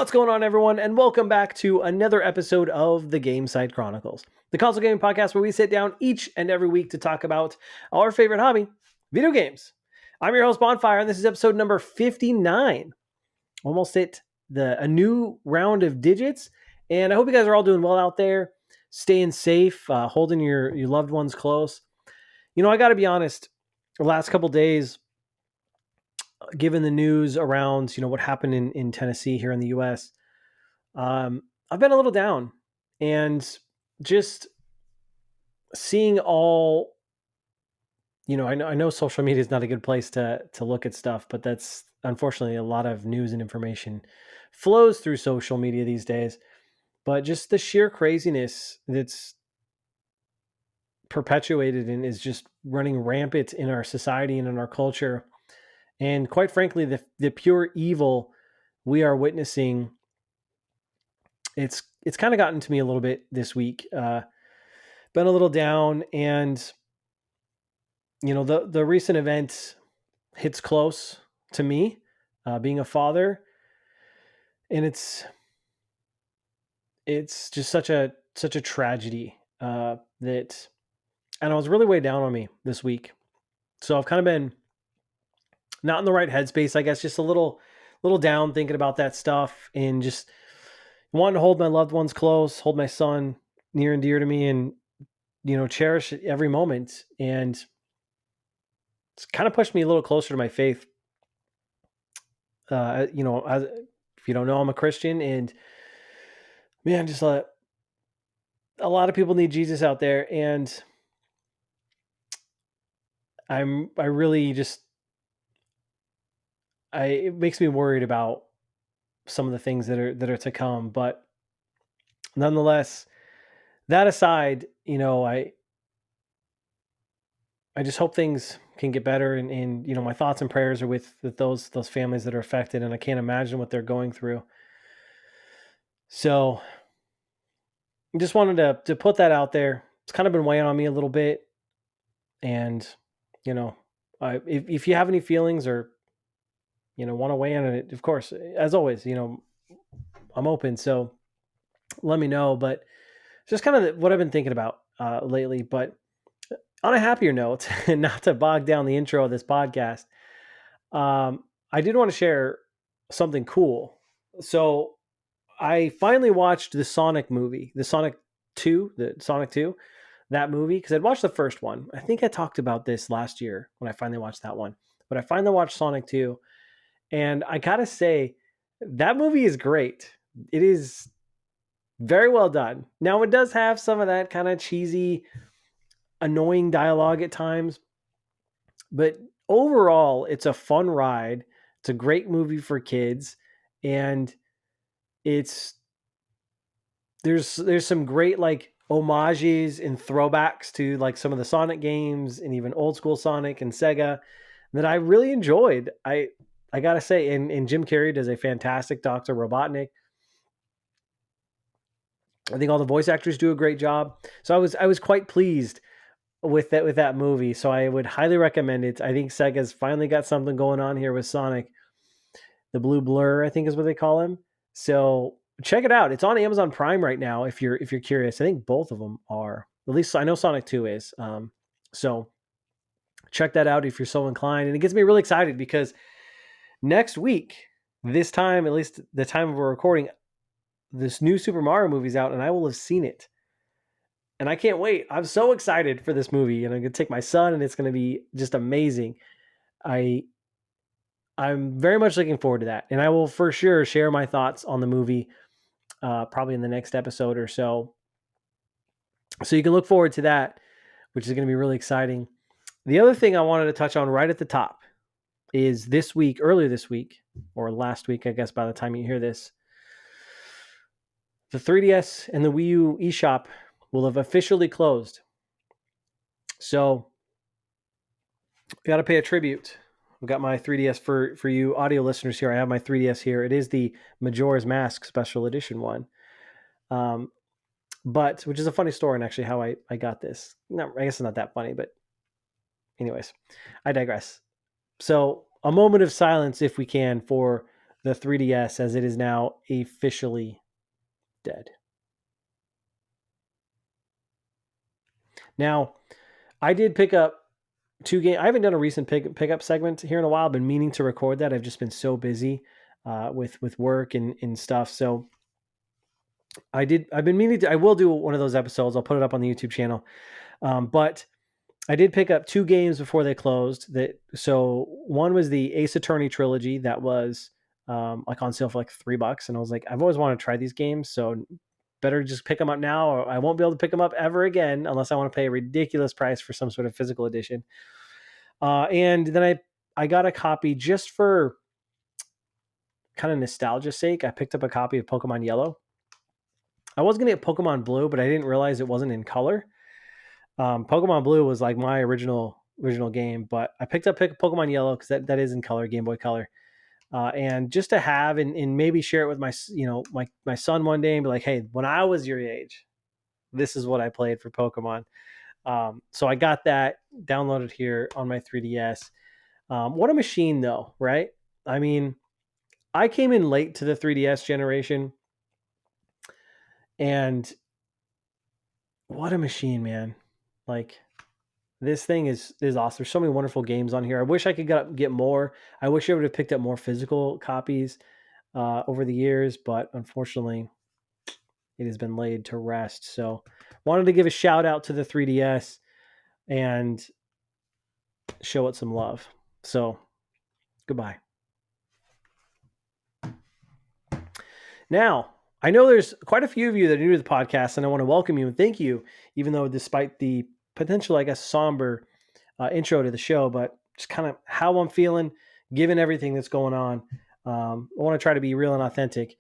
What's going on, everyone, and welcome back to another episode of the Gamecite Chronicles, the console gaming podcast where we sit down each and every week to talk about our favorite hobby, video games. I'm your host, Bonfire, and this is episode number 59. Almost hit a new round of digits, and I hope you guys are all doing well out there, staying safe, holding your loved ones close. You know, I got to be honest, the last couple days, given the news around, what happened in Tennessee here in the U.S., I've been a little down, and just seeing all, I know social media is not a good place to look at stuff, but that's unfortunately a lot of news and information flows through social media these days. But just the sheer craziness that's perpetuated and is just running rampant in our society and in our culture. And quite frankly, the pure evil we are witnessing, it's kind of gotten to me a little bit this week. Been a little down, and the recent event hits close to me, being a father, and it's just such a tragedy that, and I was really weighed down on me this week. So I've kind of been not in the right headspace, I guess, just a little down thinking about that stuff, and just wanting to hold my loved ones close, hold my son near and dear to me, and cherish every moment. And it's kind of pushed me a little closer to my faith. If you don't know, I'm a Christian, and man, just a lot of people need Jesus out there, and it makes me worried about some of the things that are to come. But nonetheless, that aside, I just hope things can get better, and my thoughts and prayers are with those families that are affected, and I can't imagine what they're going through. So I just wanted to put that out there. It's kind of been weighing on me a little bit, and if you have any feelings or want to weigh in on it, of course, as always, I'm open. So let me know. But just kind of what I've been thinking about lately. But on a happier note, and not to bog down the intro of this podcast, I did want to share something cool. So I finally watched the Sonic movie, the Sonic 2, that movie, because I'd watched the first one. I think I talked about this last year when I finally watched that one. But I finally watched Sonic 2, and I gotta say, that movie is great. It is very well done. Now, it does have some of that kind of cheesy, annoying dialogue at times, but overall, it's a fun ride. It's a great movie for kids, and there's some great like homages and throwbacks to like some of the Sonic games and even old school Sonic and Sega that I really enjoyed. I gotta say, and Jim Carrey does a fantastic Dr. Robotnik. I think all the voice actors do a great job. So I was quite pleased with that movie. So I would highly recommend it. I think Sega's finally got something going on here with Sonic. The Blue Blur, I think, is what they call him. So check it out. It's on Amazon Prime right now. If you're curious, I think both of them are. At least I know Sonic 2 is. So check that out if you're so inclined. And it gets me really excited because next week, this time, at least the time of our recording, this new Super Mario movie's out, and I will have seen it. And I can't wait. I'm so excited for this movie, and I'm going to take my son, and it's going to be just amazing. I'm very much looking forward to that, and I will for sure share my thoughts on the movie probably in the next episode or so. So you can look forward to that, which is going to be really exciting. The other thing I wanted to touch on right at the top is earlier this week, or last week, I guess by the time you hear this, the 3DS and the Wii U eShop will have officially closed. So we got to pay a tribute. I've got my 3DS for you audio listeners here. I have my 3DS here. It is the Majora's Mask Special Edition one. But which is a funny story, and actually how I got this. No, I guess it's not that funny, but anyways, I digress. So a moment of silence, if we can, for the 3DS as it is now officially dead. Now, I did pick up 2 games. I haven't done a recent pickup segment here in a while. I've been meaning to record that. I've just been so busy with work and stuff. So I've been meaning to. I will do one of those episodes. I'll put it up on the YouTube channel. But I did pick up 2 games before they closed. So one was the Ace Attorney trilogy that was like on sale for like $3, and I was like, I've always wanted to try these games, so better just pick them up now, or I won't be able to pick them up ever again unless I want to pay a ridiculous price for some sort of physical edition. And then I got a copy just for kind of nostalgia's sake. I picked up a copy of Pokemon Yellow. I was going to get Pokemon Blue, but I didn't realize it wasn't in color. Pokemon Blue was like my original game, but I picked up Pokemon Yellow because that is in color, Game Boy Color. And just to have and maybe share it with my son one day and be like, hey, when I was your age, this is what I played for Pokemon. So I got that downloaded here on my 3DS. What a machine, though, right? I mean, I came in late to the 3DS generation, and what a machine, man. Like, this thing is awesome. There's so many wonderful games on here. I wish I could get more. I wish I would have picked up more physical copies over the years, but unfortunately, it has been laid to rest. So wanted to give a shout out to the 3DS and show it some love. So goodbye. Now, I know there's quite a few of you that are new to the podcast, and I want to welcome you and thank you, even though despite the potential, I guess, somber intro to the show, but just kind of how I'm feeling, given everything that's going on. I want to try to be real and authentic.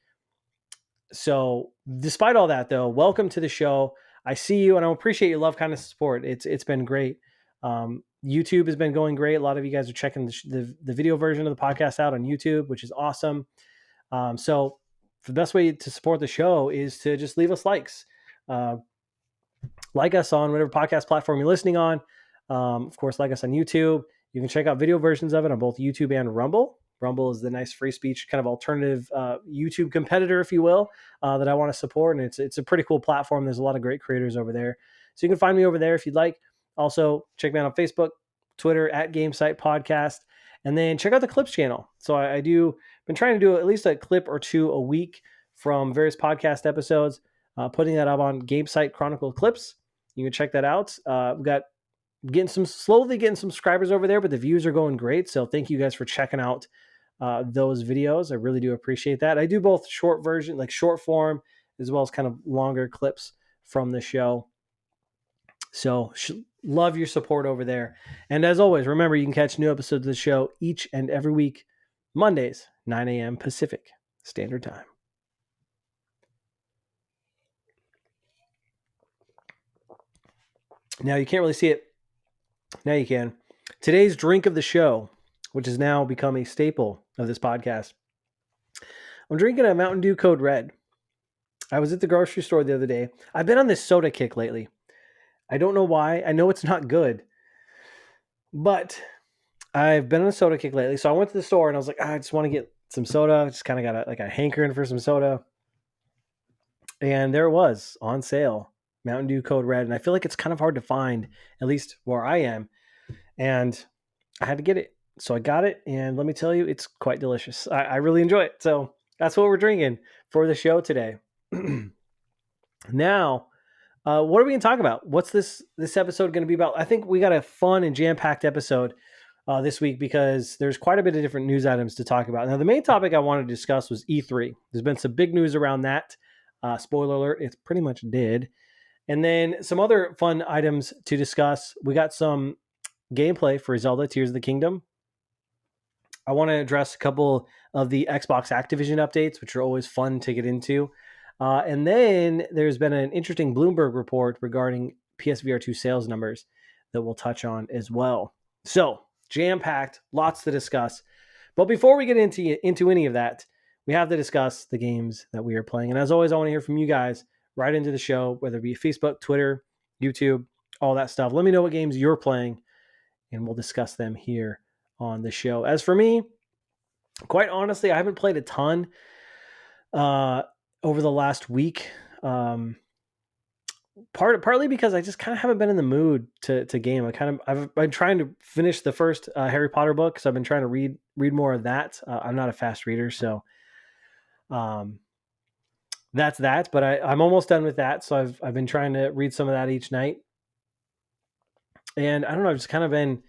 So despite all that, though, welcome to the show. I see you, and I appreciate your love, kindness, support. It's been great. YouTube has been going great. A lot of you guys are checking the video version of the podcast out on YouTube, which is awesome. So the best way to support the show is to just leave us likes. Like us on whatever podcast platform you're listening on. Of course, like us on YouTube. You can check out video versions of it on both YouTube and Rumble. Rumble is the nice free speech kind of alternative YouTube competitor, if you will, that I want to support. And it's a pretty cool platform. There's a lot of great creators over there. So you can find me over there if you'd like. Also, check me out on Facebook, Twitter, at Gamecite Podcast. And then check out the Clips channel. So been trying to do at least a clip or 2 a week from various podcast episodes, putting that up on Gamecite Chronicles Clips. You can check that out. We've got slowly getting some subscribers over there, but the views are going great. So thank you guys for checking out those videos. I really do appreciate that. I do both short version, like short form, as well as kind of longer clips from the show. So love your support over there. And as always, remember, you can catch new episodes of the show each and every week, Mondays, 9 a.m. Pacific Standard Time. Now, you can't really see it. Now you can. Today's drink of the show, which has now become a staple of this podcast. I'm drinking a Mountain Dew Code Red. I was at the grocery store the other day. I've been on this soda kick lately. I don't know why. I know it's not good, but I've been on a soda kick lately. So I went to the store and I was like, I just want to get some soda. I just kind of got a hankering for some soda. And there it was on sale, Mountain Dew Code Red. And I feel like it's kind of hard to find, at least where I am. And I had to get it. So I got it. And let me tell you, it's quite delicious. I really enjoy it. So that's what we're drinking for the show today. Now, what are we going to talk about? What's this episode going to be about? I think we got a fun and jam-packed episode this week because there's quite a bit of different news items to talk about. Now, the main topic I wanted to discuss was E3. There's been some big news around that. Spoiler alert, it's pretty much dead. And then some other fun items to discuss. We got some gameplay for Zelda Tears of the Kingdom. I want to address a couple of the Xbox Activision updates, which are always fun to get into. And then there's been an interesting Bloomberg report regarding PSVR2 sales numbers that we'll touch on as well. So, jam-packed, lots to discuss. But before we get into any of that, we have to discuss the games that we are playing. And as always, I want to hear from you guys right into the show, whether it be Facebook, Twitter, YouTube, all that stuff. Let me know what games you're playing, and we'll discuss them here on the show. As for me, Quite honestly, I haven't played a ton uh, over the last week. Um, partly because I just kind of haven't been in the mood to game. I've been trying to finish the first Harry Potter book, so I've been trying to read more of that. I'm not a fast reader, so um, that's that. But I'm almost done with that, so I've been trying to read some of that each night. And I don't know, I've just kind of been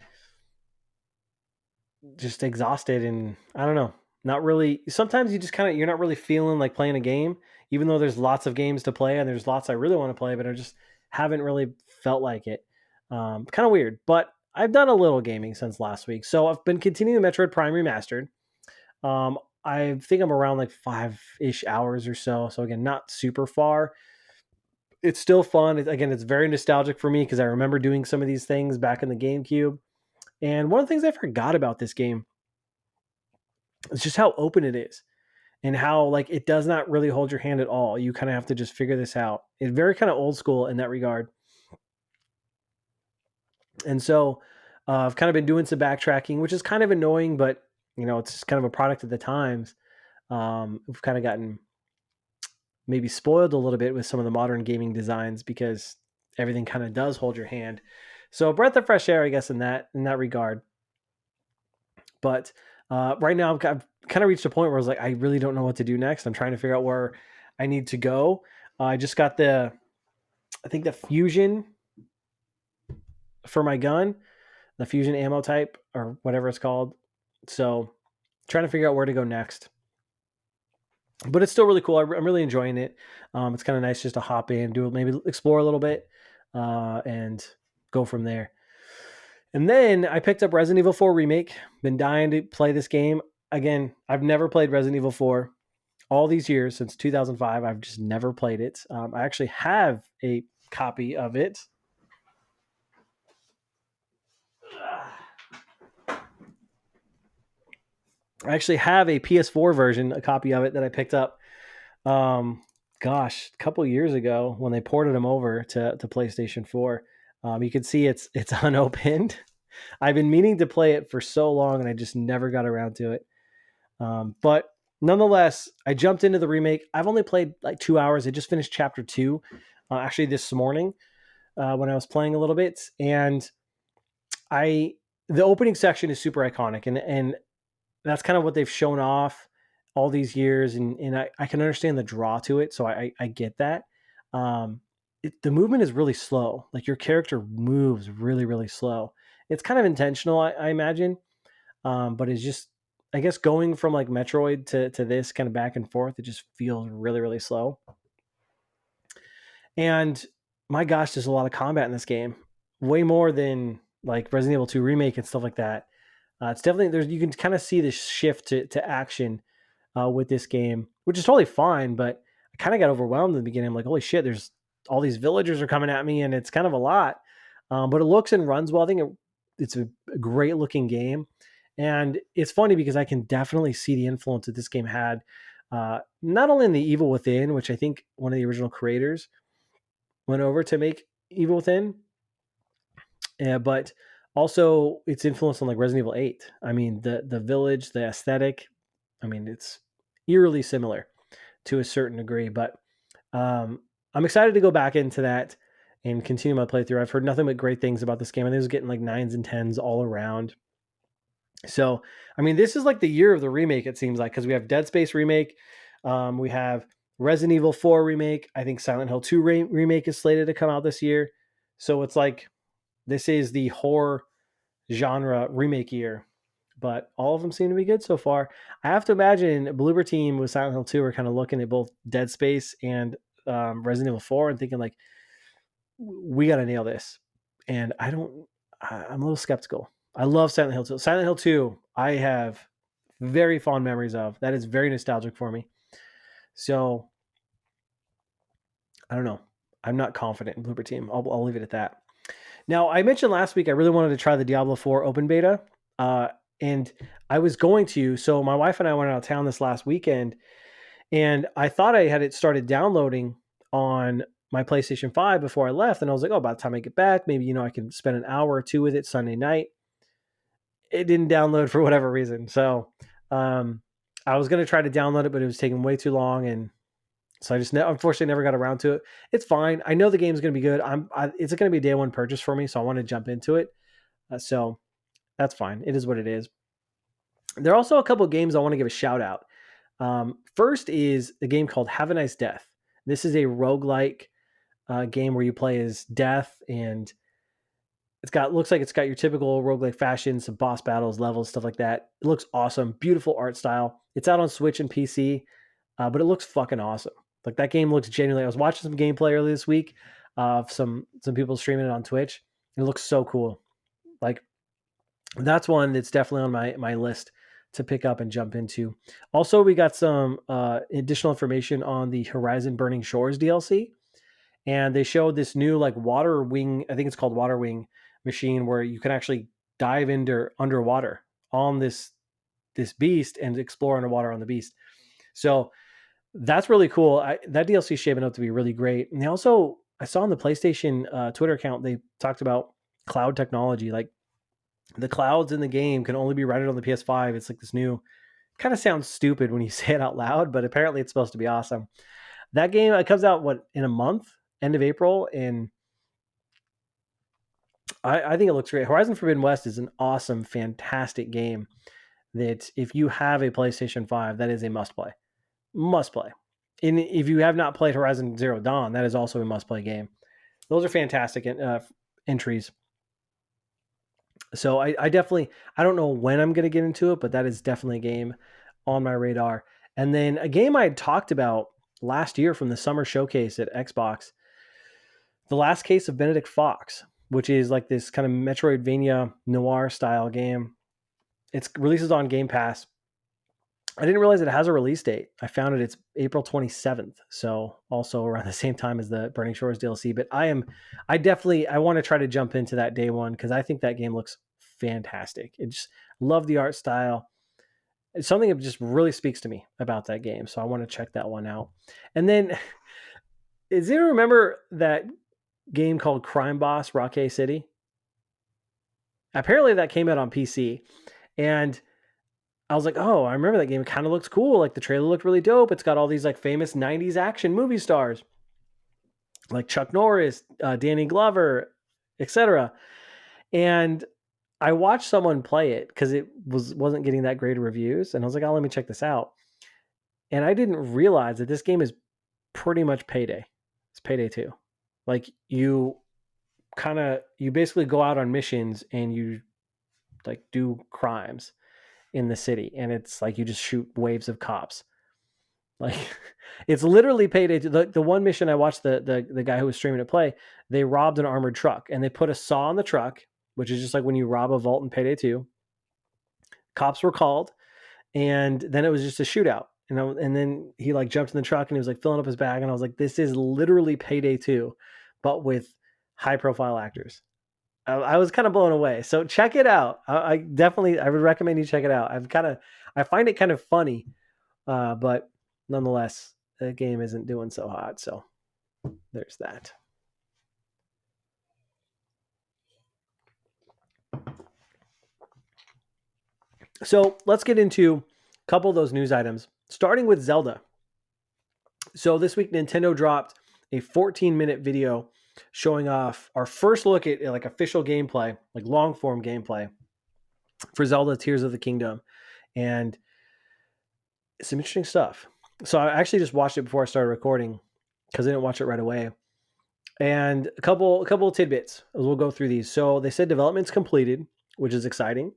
just exhausted, and I don't know, not really. Sometimes you're not really feeling like playing a game, even though there's lots of games to play and there's lots I really want to play, but I just haven't really felt like it. Kind of weird, but I've done a little gaming since last week, so I've been continuing Metroid Prime Remastered. I think I'm around like 5-ish hours or so. So again, not super far. It's still fun. Again, it's very nostalgic for me because I remember doing some of these things back in the GameCube. And one of the things I forgot about this game is just how open it is and how like it does not really hold your hand at all. You kind of have to just figure this out. It's very kind of old school in that regard. And so I've kind of been doing some backtracking, which is kind of annoying, but it's kind of a product of the times. We've kind of gotten maybe spoiled a little bit with some of the modern gaming designs because everything kind of does hold your hand. So a breath of fresh air, I guess, in that regard. But right now, I've kind of reached a point where I was like, I really don't know what to do next. I'm trying to figure out where I need to go. I just got I think the fusion for my gun, the fusion ammo type or whatever it's called. So trying to figure out where to go next. But it's still really cool. I'm really enjoying it. It's kind of nice just to hop in, maybe explore a little bit, and go from there. And then I picked up Resident Evil 4 Remake. Been dying to play this game again. I've never played Resident Evil 4 all these years since 2005. I've just never played it. I actually have a copy of it. I actually have a PS4 version, a copy of it that I picked up. A couple years ago when they ported them over to PlayStation 4. You can see it's unopened. I've been meaning to play it for so long and I just never got around to it. But nonetheless, I jumped into the remake. I've only played like 2 hours. I just finished chapter 2, actually this morning when I was playing a little bit, and I the opening section is super iconic, and that's kind of what they've shown off all these years, and I can understand the draw to it, so I get that. The movement is really slow. Like your character moves really, really slow. It's kind of intentional, I imagine, but it's just, I guess, going from like Metroid to this kind of back and forth, it just feels really, really slow. And my gosh, there's a lot of combat in this game, way more than like Resident Evil 2 remake and stuff like that. It's definitely there's you can kind of see this shift to action with this game, which is totally fine. But I kind of got overwhelmed in the beginning. I'm like, holy shit, there's all these villagers are coming at me, and it's kind of a lot. But it looks and runs well. I think it's a great looking game, and it's funny because I can definitely see the influence that this game had, not only in the Evil Within, which I think one of the original creators went over to make Evil Within, but also its influence on like Resident Evil 8. I mean, the village, the aesthetic, I mean, it's eerily similar to a certain degree, but I'm excited to go back into that and continue my playthrough. I've heard nothing but great things about this game. I think it was getting like 9s and 10s all around. So, I mean, this is like the year of the remake, it seems like, because we have Dead Space remake, we have Resident Evil 4 remake. I think Silent Hill 2 remake is slated to come out this year. So it's like this is the horror genre remake year, but all of them seem to be good so far. I have to imagine Bloober Team with Silent Hill 2 are kind of looking at both Dead Space and Resident Evil 4 and thinking like, we got to nail this. And I'm a little skeptical. I love Silent Hill 2. Silent Hill 2, I have very fond memories of. That is very nostalgic for me. So I don't know. I'm not confident in Bloober Team. I'll leave it at that. Now, I mentioned last week I really wanted to try the Diablo 4 open beta, and I was going to. So my wife and I went out of town this last weekend, and I thought I had it started downloading on my PlayStation 5 before I left, and I was like, oh, by the time I get back, maybe I can spend an hour or two with it Sunday night. It didn't download for whatever reason, so Um, I was gonna try to download it, but it was taking way too long, and so I just unfortunately never got around to it. It's fine. I know the game's gonna be good. It's gonna be a day one purchase for me, so I want to jump into it. So that's fine. It is what it is. There are also a couple of games I want to give a shout out. First is a game called Have a Nice Death. This is a roguelike game where you play as Death, and looks like it's got your typical roguelike fashion, some boss battles, levels, stuff like that. It looks awesome, beautiful art style. It's out on Switch and PC, but it looks fucking awesome. Like that game looks genuinely. I was watching some gameplay earlier this week of some people streaming it on Twitch. It looks so cool. Like that's one that's definitely on my list to pick up and jump into. Also, we got some additional information on the Horizon Burning Shores DLC, and they showed this new like water wing. I think it's called water wing machine where you can actually dive into underwater on this beast and explore underwater on the beast. So that's really cool. That DLC is shaping up to be really great. And they also, I saw on the PlayStation Twitter account, they talked about cloud technology. Like the clouds in the game can only be rendered on the PS5. It's like this new, kind of sounds stupid when you say it out loud, but apparently it's supposed to be awesome. That game, it comes out in a month, end of April, and I think it looks great. Horizon Forbidden West is an awesome, fantastic game that if you have a PlayStation 5, that is a must play. Must play. And if you have not played Horizon Zero Dawn, that is also a must play game. Those are fantastic entries. So I definitely, I don't know when I'm going to get into it, but that is definitely a game on my radar. And then a game I had talked about last year from the summer showcase at Xbox, The Last Case of Benedict Fox, which is like this kind of Metroidvania noir style game. It releases on Game Pass. I didn't realize it has a release date. I found it's April 27th. So also around the same time as the Burning Shores DLC. But I want to try to jump into that day one because I think that game looks fantastic. I just love the art style. It's something that just really speaks to me about that game. So I want to check that one out. And then, does anyone remember that game called Crime Boss Rockay City? Apparently that came out on PC. And I was like, oh, I remember that game. It kind of looks cool. Like the trailer looked really dope. It's got all these like famous 90s action movie stars like Chuck Norris, Danny Glover, etc. And I watched someone play it because it wasn't getting that great of reviews. And I was like, oh, let me check this out. And I didn't realize that this game is pretty much Payday. It's Payday 2. Like you basically go out on missions and you like do crimes in the city, and it's like you just shoot waves of cops. Like it's literally Payday. The one mission I watched the guy who was streaming it play, they robbed an armored truck and they put a saw on the truck, which is just like when you rob a vault in Payday 2. Cops were called, and then it was just a shootout. And then he like jumped in the truck and he was like filling up his bag, and I was like, this is literally Payday 2, but with high profile actors. I was kind of blown away. So check it out. I definitely, I would recommend you check it out. I find it kind of funny, but nonetheless, the game isn't doing so hot. So there's that. So let's get into a couple of those news items, starting with Zelda. So this week, Nintendo dropped a 14-minute video showing off our first look at like official gameplay, like long form gameplay for Zelda Tears of the Kingdom. And some interesting stuff. So I actually just watched it before I started recording because I didn't watch it right away. And a couple of tidbits as we'll go through these. So they said development's completed, which is exciting.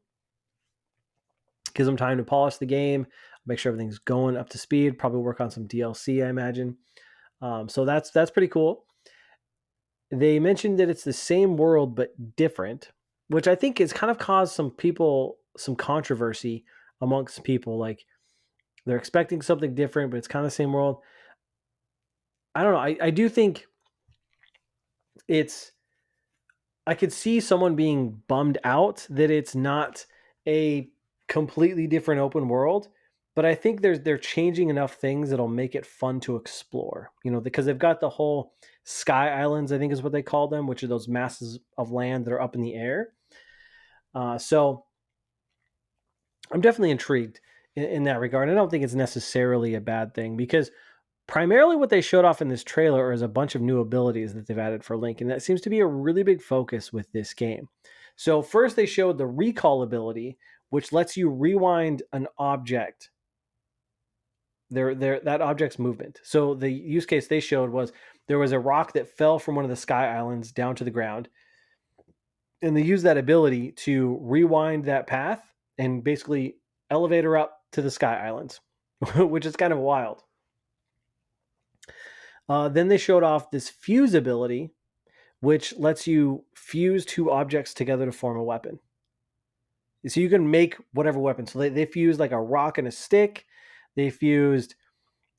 Gives them time to polish the game, make sure everything's going up to speed. Probably work on some DLC, I imagine. So that's pretty cool. They mentioned that it's the same world but different, which I think has kind of caused some controversy amongst people. Like they're expecting something different, but it's kind of the same world. I don't know. I do think I could see someone being bummed out that it's not a completely different open world, but I think they're changing enough things that'll make it fun to explore, because they've got the whole sky islands, I think is what they call them, which are those masses of land that are up in the air. So I'm definitely intrigued. in that regard. I don't think it's necessarily a bad thing because primarily what they showed off in this trailer is a bunch of new abilities that they've added for Link, and that seems to be a really big focus with this game. So first they showed the recall ability, which lets you rewind an object, that object's movement. So the use case they showed was there was a rock that fell from one of the sky islands down to the ground, and they used that ability to rewind that path and basically elevate her up to the sky islands, which is kind of wild. Then they showed off this fuse ability, which lets you fuse two objects together to form a weapon. So you can make whatever weapon. So they fused like a rock and a stick. They fused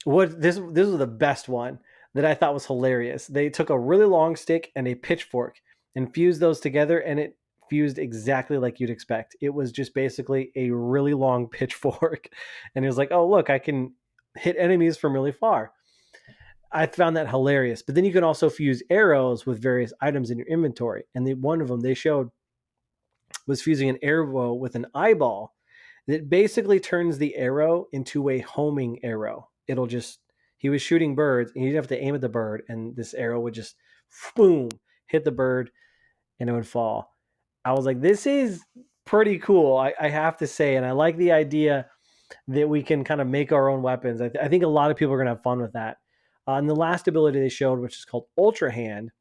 this was the best one that I thought was hilarious. They took a really long stick and a pitchfork and fused those together, and it fused exactly like you'd expect. It was just basically a really long pitchfork, and it was like, oh look, I can hit enemies from really far. I found that hilarious. But then you can also fuse arrows with various items in your inventory. And one of them they showed was fusing an arrow with an eyeball that basically turns the arrow into a homing arrow. It'll just, he was shooting birds and you'd have to aim at the bird and this arrow would just, boom, hit the bird and it would fall. I was like, this is pretty cool, I have to say. And I like the idea that we can kind of make our own weapons. I think a lot of people are going to have fun with that. And the last ability they showed, which is called Ultra Hand,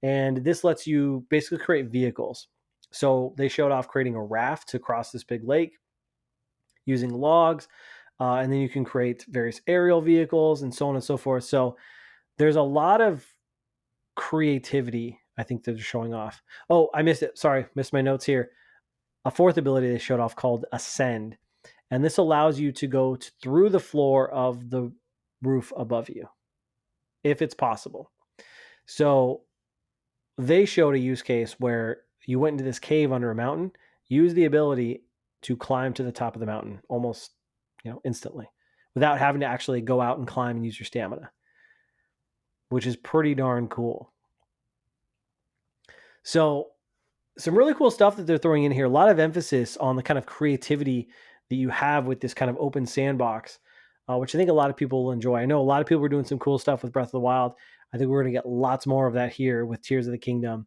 and this lets you basically create vehicles. So they showed off creating a raft to cross this big lake using logs, and then you can create various aerial vehicles and so on and so forth. So there's a lot of creativity, I think, that they're showing off. Oh, I missed it. Sorry, missed my notes here. A fourth ability they showed off called Ascend, and this allows you to go through the floor of the roof above you, if it's possible. So they showed a use case where you went into this cave under a mountain, use the ability to climb to the top of the mountain almost, instantly without having to actually go out and climb and use your stamina, which is pretty darn cool. So some really cool stuff that they're throwing in here. A lot of emphasis on the kind of creativity that you have with this kind of open sandbox, which I think a lot of people will enjoy. I know a lot of people are doing some cool stuff with Breath of the Wild. I think we're going to get lots more of that here with Tears of the Kingdom.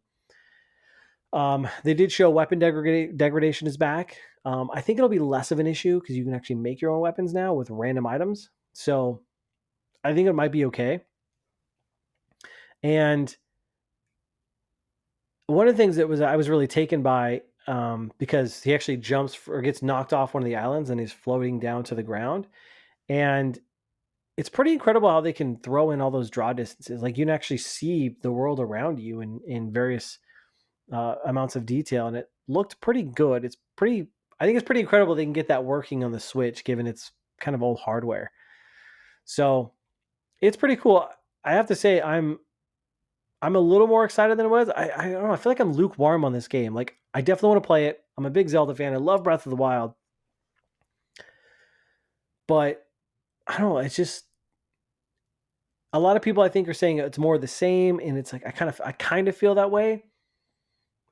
They did show weapon degradation is back. I think it'll be less of an issue because you can actually make your own weapons now with random items. So I think it might be okay. And one of the things that I was really taken by, because he actually jumps or gets knocked off one of the islands and he's floating down to the ground. And it's pretty incredible how they can throw in all those draw distances. Like you can actually see the world around you in various amounts of detail, and it looked pretty good. I think it's pretty incredible they can get that working on the Switch, given it's kind of old hardware. So it's pretty cool. I have to say, I'm a little more excited than I was. I don't know. I feel like I'm lukewarm on this game. Like I definitely want to play it. I'm a big Zelda fan. I love Breath of the Wild, but I don't know. It's just a lot of people I think are saying it's more the same, and it's like I kind of feel that way.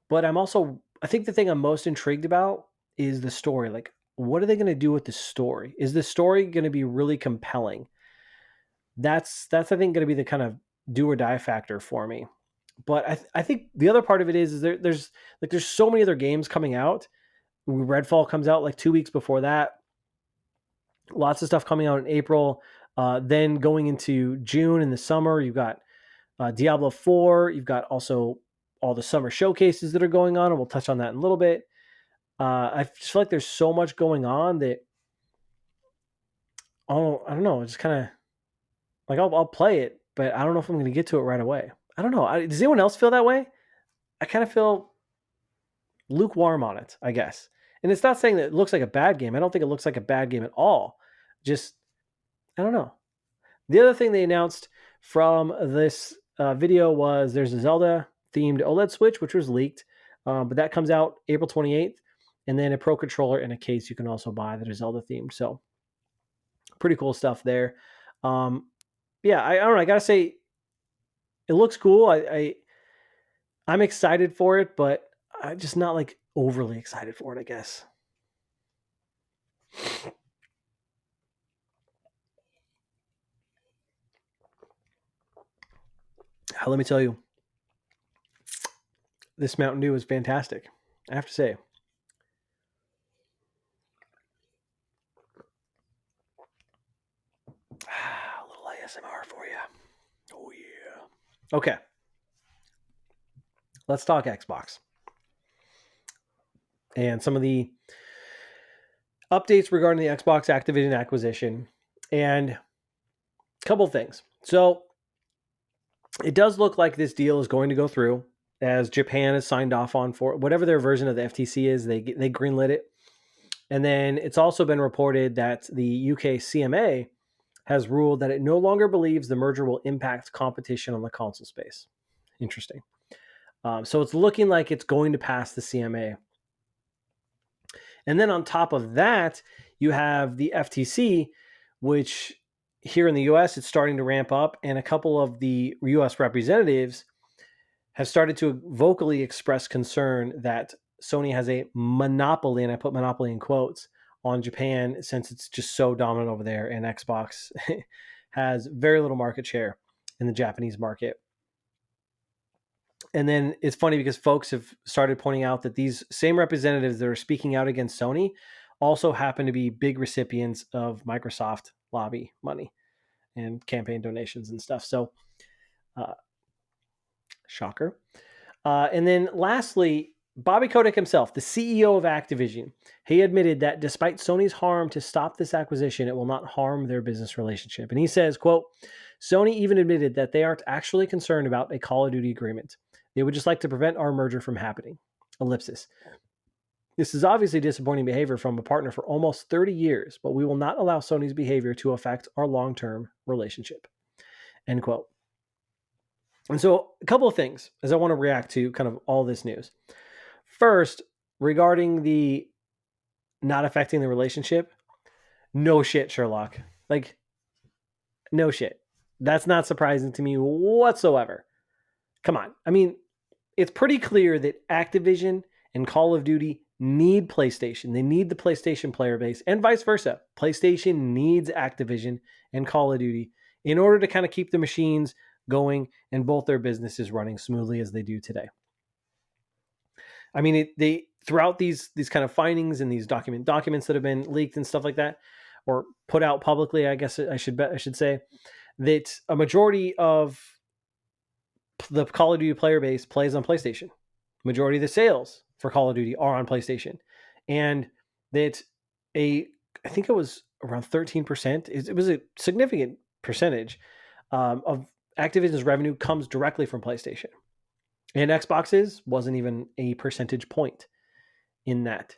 But I think the thing I'm most intrigued about is the story. Like, what are they going to do with the story? Is the story going to be really compelling? That's I think going to be the kind of do or die factor for me. But I think the other part of it is there's so many other games coming out. Redfall comes out like 2 weeks before that. Lots of stuff coming out in April. Then going into June in the summer, you've got Diablo 4. You've got also all the summer showcases that are going on, and we'll touch on that in a little bit. I just feel like there's so much going on that I don't know. It's kind of like I'll play it, but I don't know if I'm going to get to it right away. I don't know. Does anyone else feel that way? I kind of feel lukewarm on it, I guess. And it's not saying that it looks like a bad game. I don't think it looks like a bad game at all. Just, I don't know. The other thing they announced from this video was there's a Zelda themed OLED Switch, which was leaked, but that comes out April 28th. And then a Pro Controller and a case you can also buy that is Zelda themed. So pretty cool stuff there. Yeah, I don't know. I got to say, it looks cool. I'm excited for it, but I'm just not like overly excited for it, I guess. Let me tell you, this Mountain Dew is fantastic. I have to say. A little ASMR for you. Oh, yeah. Okay. Let's talk Xbox. And some of the updates regarding the Xbox Activision acquisition. And a couple of things. So it does look like this deal is going to go through, as Japan has signed off on for whatever their version of the FTC is. They greenlit it. And then it's also been reported that the UK CMA has ruled that it no longer believes the merger will impact competition on the console space. Interesting. So it's looking like it's going to pass the CMA. And then on top of that, you have the FTC, which here in the US, it's starting to ramp up. And a couple of the US representatives have started to vocally express concern that Sony has a monopoly, and I put monopoly in quotes, on Japan, since it's just so dominant over there, and Xbox has very little market share in the Japanese market. And then it's funny because folks have started pointing out that these same representatives that are speaking out against Sony also happen to be big recipients of Microsoft lobby money and campaign donations and stuff. So, shocker. And then lastly, Bobby Kotick himself, the CEO of Activision, he admitted that despite Sony's harm to stop this acquisition, it will not harm their business relationship. And he says, quote, Sony even admitted that they aren't actually concerned about a Call of Duty agreement. They would just like to prevent our merger from happening. Ellipsis. This is obviously disappointing behavior from a partner for almost 30 years, but we will not allow Sony's behavior to affect our long-term relationship. End quote. And so a couple of things as I want to react to kind of all this news. First, regarding the not affecting the relationship, no shit, Sherlock. Like, no shit. That's not surprising to me whatsoever. Come on. I mean, it's pretty clear that Activision and Call of Duty need PlayStation. They need the PlayStation player base, and vice versa. PlayStation needs Activision and Call of Duty in order to kind of keep the machines going and both their businesses running smoothly as they do today. I mean, they throughout these kind of findings and these documents that have been leaked and stuff like that, or put out publicly, I guess I should say, that a majority of the Call of Duty player base plays on PlayStation. Majority of the sales for Call of Duty are on PlayStation, and that I think it was around 13%. It was a significant percentage of Activision's revenue comes directly from PlayStation. And Xbox's wasn't even a percentage point in that.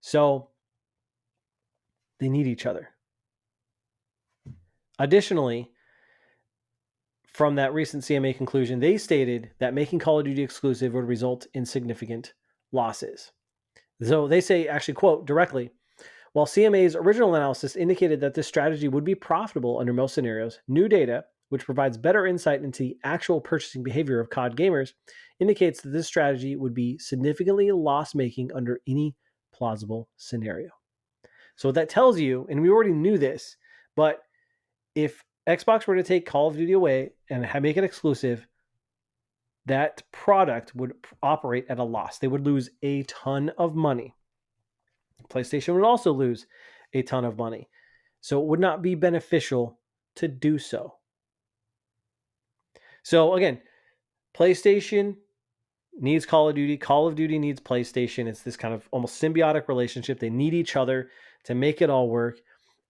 So they need each other. Additionally, from that recent CMA conclusion, they stated that making Call of Duty exclusive would result in significant losses. So they say, actually, quote, directly, while CMA's original analysis indicated that this strategy would be profitable under most scenarios, new data, which provides better insight into the actual purchasing behavior of COD gamers, indicates that this strategy would be significantly loss-making under any plausible scenario. So what that tells you, and we already knew this, but if Xbox were to take Call of Duty away and make it exclusive, that product would operate at a loss. They would lose a ton of money. PlayStation would also lose a ton of money. So it would not be beneficial to do so. So again, PlayStation needs Call of Duty. Call of Duty needs PlayStation. It's this kind of almost symbiotic relationship. They need each other to make it all work.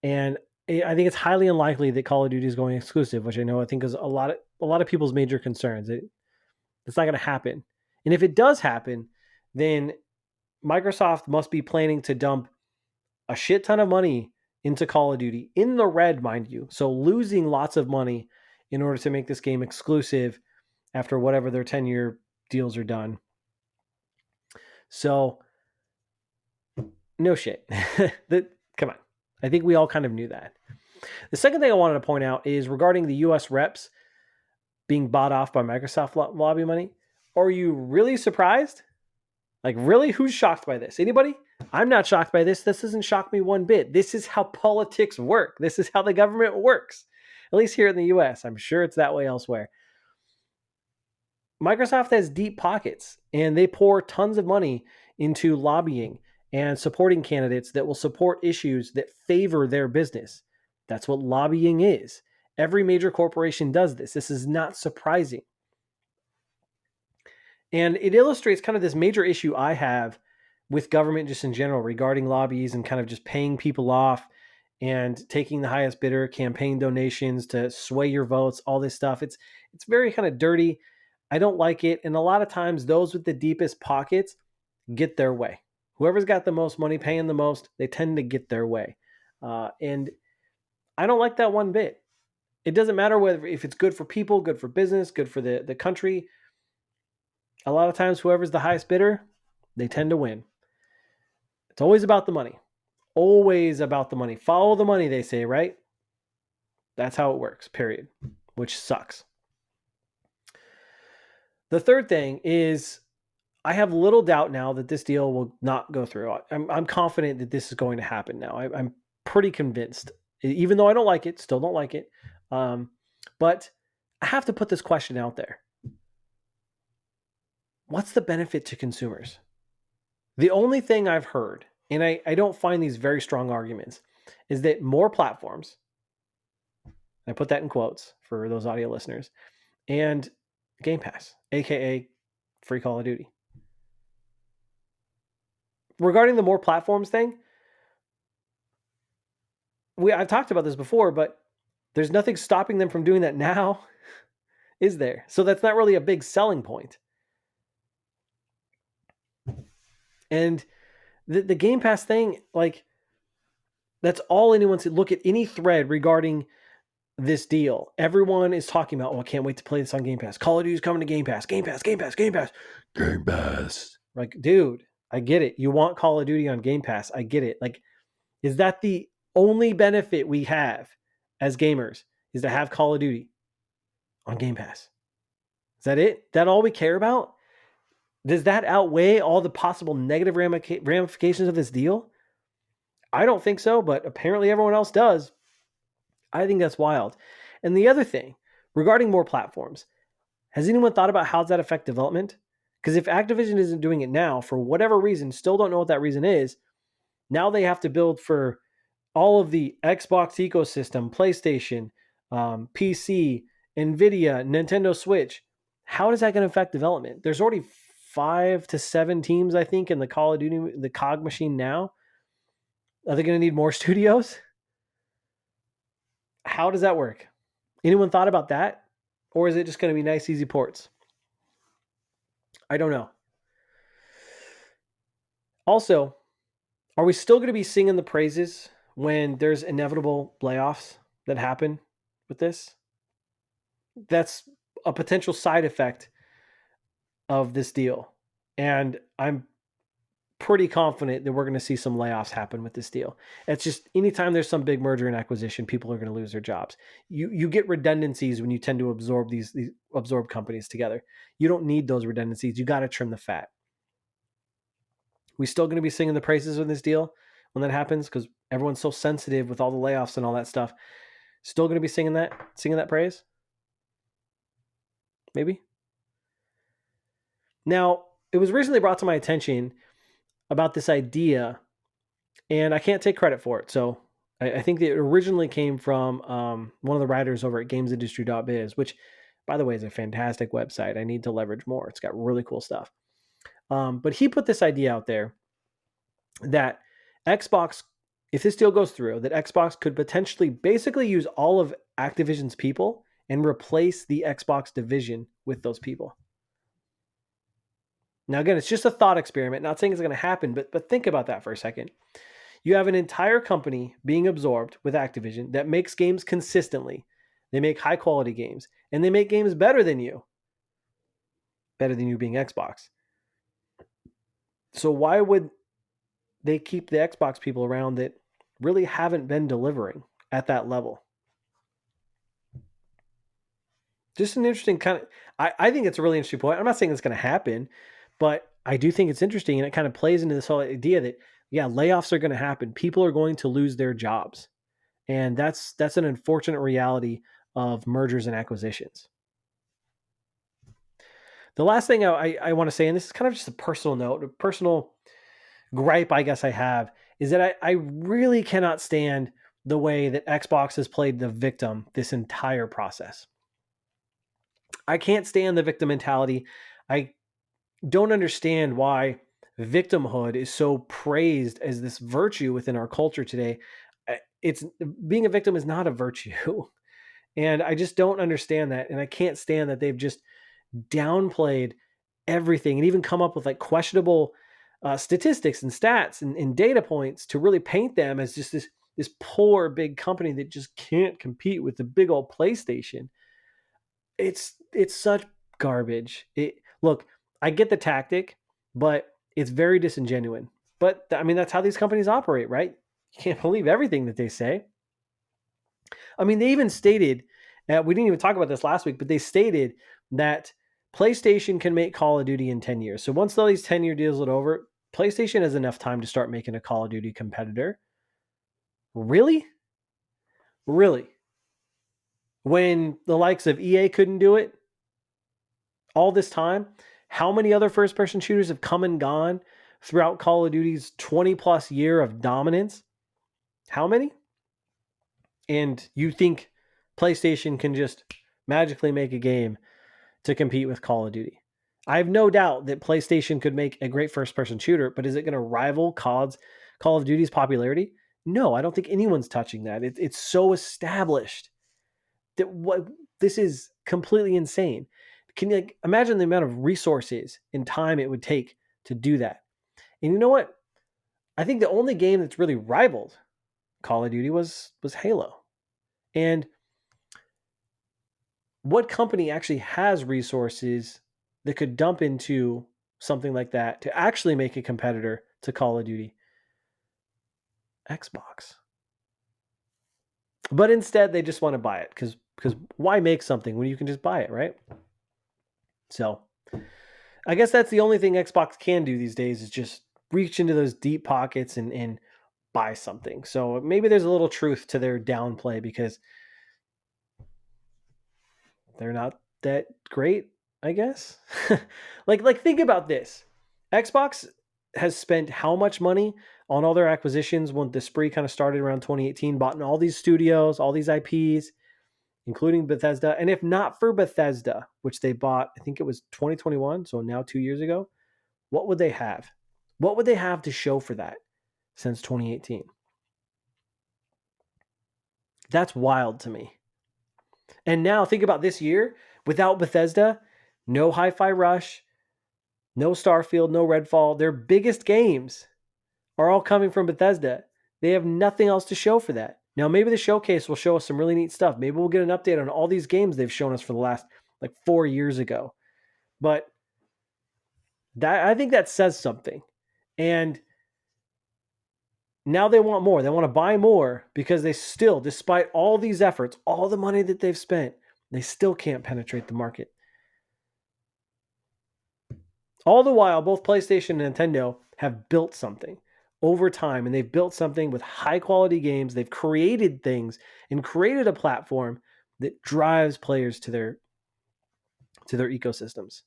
And I think it's highly unlikely that Call of Duty is going exclusive, which I think is a lot of people's major concerns. It's not going to happen. And if it does happen, then Microsoft must be planning to dump a shit ton of money into Call of Duty, in the red, mind you. So losing lots of money in order to make this game exclusive after whatever their 10-year deals are done. So, no shit. Come on. I think we all kind of knew that. The second thing I wanted to point out is regarding the US reps being bought off by Microsoft lobby money. Are you really surprised? Like, really? Who's shocked by this? Anybody? I'm not shocked by this. This doesn't shock me one bit. This is how politics work. This is how the government works. At least here in the US. I'm sure it's that way elsewhere. Microsoft has deep pockets and they pour tons of money into lobbying and supporting candidates that will support issues that favor their business. That's what lobbying is. Every major corporation does this. This is not surprising. And it illustrates kind of this major issue I have with government just in general regarding lobbies and kind of just paying people off and taking the highest bidder, campaign donations to sway your votes, all this stuff. It's very kind of dirty. I don't like it. And a lot of times those with the deepest pockets get their way. Whoever's got the most money paying the most, they tend to get their way. And I don't like that one bit. It doesn't matter whether if it's good for people, good for business, good for the country. A lot of times whoever's the highest bidder, they tend to win. It's always about the money. Always about the money. Follow the money, they say, right? That's how it works, period. Which sucks. The third thing is I have little doubt now that this deal will not go through. I'm confident that this is going to happen now. I'm pretty convinced. Even though I don't like it, still don't like it. But I have to put this question out there. What's the benefit to consumers? The only thing I've heard, and I don't find these very strong arguments, is that more platforms, I put that in quotes for those audio listeners, and Game Pass, aka free Call of Duty. Regarding the more platforms thing, I've talked about this before, but there's nothing stopping them from doing that now, is there? So that's not really a big selling point. And the Game Pass thing, like, that's all anyone said. Look at any thread regarding this deal. Everyone is talking about, oh, I can't wait to play this on Game Pass. Call of Duty's coming to Game Pass. Game Pass, Game Pass, Game Pass. Game Pass. Like, dude, I get it. You want Call of Duty on Game Pass. I get it. Like, is that the only benefit we have as gamers is to have Call of Duty on Game Pass? Is that it? That all we care about? Does that outweigh all the possible negative ramifications of this deal? I don't think so, but apparently everyone else does. I think that's wild. And the other thing, regarding more platforms, has anyone thought about how does that affect development? Because if Activision isn't doing it now, for whatever reason, still don't know what that reason is, now they have to build for all of the Xbox ecosystem, PlayStation, PC, Nvidia, Nintendo Switch. How is that going to affect development? There's already 5 to 7 teams, I think, in the Call of Duty, the COG machine now. Are they going to need more studios? How does that work? Anyone thought about that? Or is it just going to be nice, easy ports? I don't know. Also, are we still going to be singing the praises when there's inevitable layoffs that happen with this? That's a potential side effect of this deal. And I'm pretty confident that we're going to see some layoffs happen with this deal. It's just anytime there's some big merger and acquisition, people are going to lose their jobs. You get redundancies when you tend to absorb these absorb companies together. You don't need those redundancies. You got to trim the fat. We still going to be singing the praises of this deal when that happens because everyone's so sensitive with all the layoffs and all that stuff. Still going to be singing that praise? Maybe. Now, it was recently brought to my attention about this idea, and I can't take credit for it. So I think that it originally came from one of the writers over at gamesindustry.biz, which, by the way, is a fantastic website. I need to leverage more. It's got really cool stuff. But he put this idea out there that Xbox, if this deal goes through, that Xbox could potentially basically use all of Activision's people and replace the Xbox division with those people. Now, again, it's just a thought experiment. Not saying it's going to happen, but think about that for a second. You have an entire company being absorbed with Activision that makes games consistently. They make high-quality games, and they make games better than you. Better than you being Xbox. So why would they keep the Xbox people around that really haven't been delivering at that level? Just an interesting kind of... I think it's a really interesting point. I'm not saying it's going to happen, but I do think it's interesting, and it kind of plays into this whole idea that, yeah, layoffs are going to happen. People are going to lose their jobs. And that's an unfortunate reality of mergers and acquisitions. The last thing I want to say, and this is kind of just a personal note, a personal gripe, I guess I have, is that I really cannot stand the way that Xbox has played the victim this entire process. I can't stand the victim mentality. I don't understand why victimhood is so praised as this virtue within our culture today. It's being a victim is not a virtue. And I just don't understand that. And I can't stand that they've just downplayed everything and even come up with like questionable statistics and stats and data points to really paint them as just this poor big company that just can't compete with the big old PlayStation. It's such garbage. Look, I get the tactic, but it's very disingenuous. But I mean, that's how these companies operate, right? You can't believe everything that they say. I mean, they even stated, we didn't even talk about this last week, but they stated that PlayStation can make Call of Duty in 10 years. So once all these 10-year deals are over, PlayStation has enough time to start making a Call of Duty competitor. Really? Really? When the likes of EA couldn't do it all this time, how many other first-person shooters have come and gone throughout Call of Duty's 20-plus year of dominance? How many? And you think PlayStation can just magically make a game to compete with Call of Duty? I have no doubt that PlayStation could make a great first-person shooter, but is it going to rival Call of Duty's popularity? No, I don't think anyone's touching that. It's so established that this is completely insane. Can you imagine the amount of resources and time it would take to do that? And you know what? I think the only game that's really rivaled Call of Duty was Halo. And what company actually has resources that could dump into something like that to actually make a competitor to Call of Duty? Xbox. But instead, they just want to buy it because why make something when you can just buy it, right? So I guess that's the only thing Xbox can do these days is just reach into those deep pockets and buy something. So maybe there's a little truth to their downplay because they're not that great, I guess. like think about this. Xbox has spent how much money on all their acquisitions when the spree kind of started around 2018, bought in all these studios, all these IPs, including Bethesda. And if not for Bethesda, which they bought, I think it was 2021, so now 2 years ago, what would they have? What would they have to show for that since 2018? That's wild to me. And now think about this year without Bethesda, no Hi-Fi Rush, no Starfield, no Redfall. Their biggest games are all coming from Bethesda. They have nothing else to show for that. Now, maybe the showcase will show us some really neat stuff. Maybe we'll get an update on all these games they've shown us for the last 4 years ago. But I think that says something. And now they want more. They want to buy more because they still, despite all these efforts, all the money that they've spent, they still can't penetrate the market. All the while, both PlayStation and Nintendo have built something over time, and they've built something with high quality games. They've created things and created a platform that drives players to their ecosystems.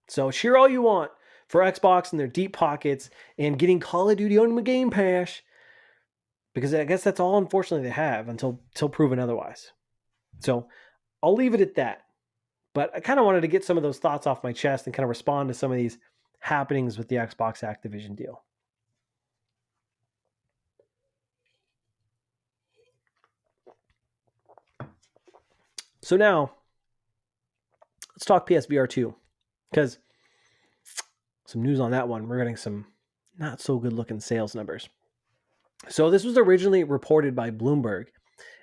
So cheer all you want for Xbox and their deep pockets and getting Call of Duty on the Game Pass, because I guess that's all, unfortunately, they have until proven otherwise. So I'll leave it at that. But I kind of wanted to get some of those thoughts off my chest and kind of respond to some of these happenings with the Xbox Activision deal. So now, let's talk PSVR2, because some news on that one. We're getting some not so good looking sales numbers. So this was originally reported by Bloomberg,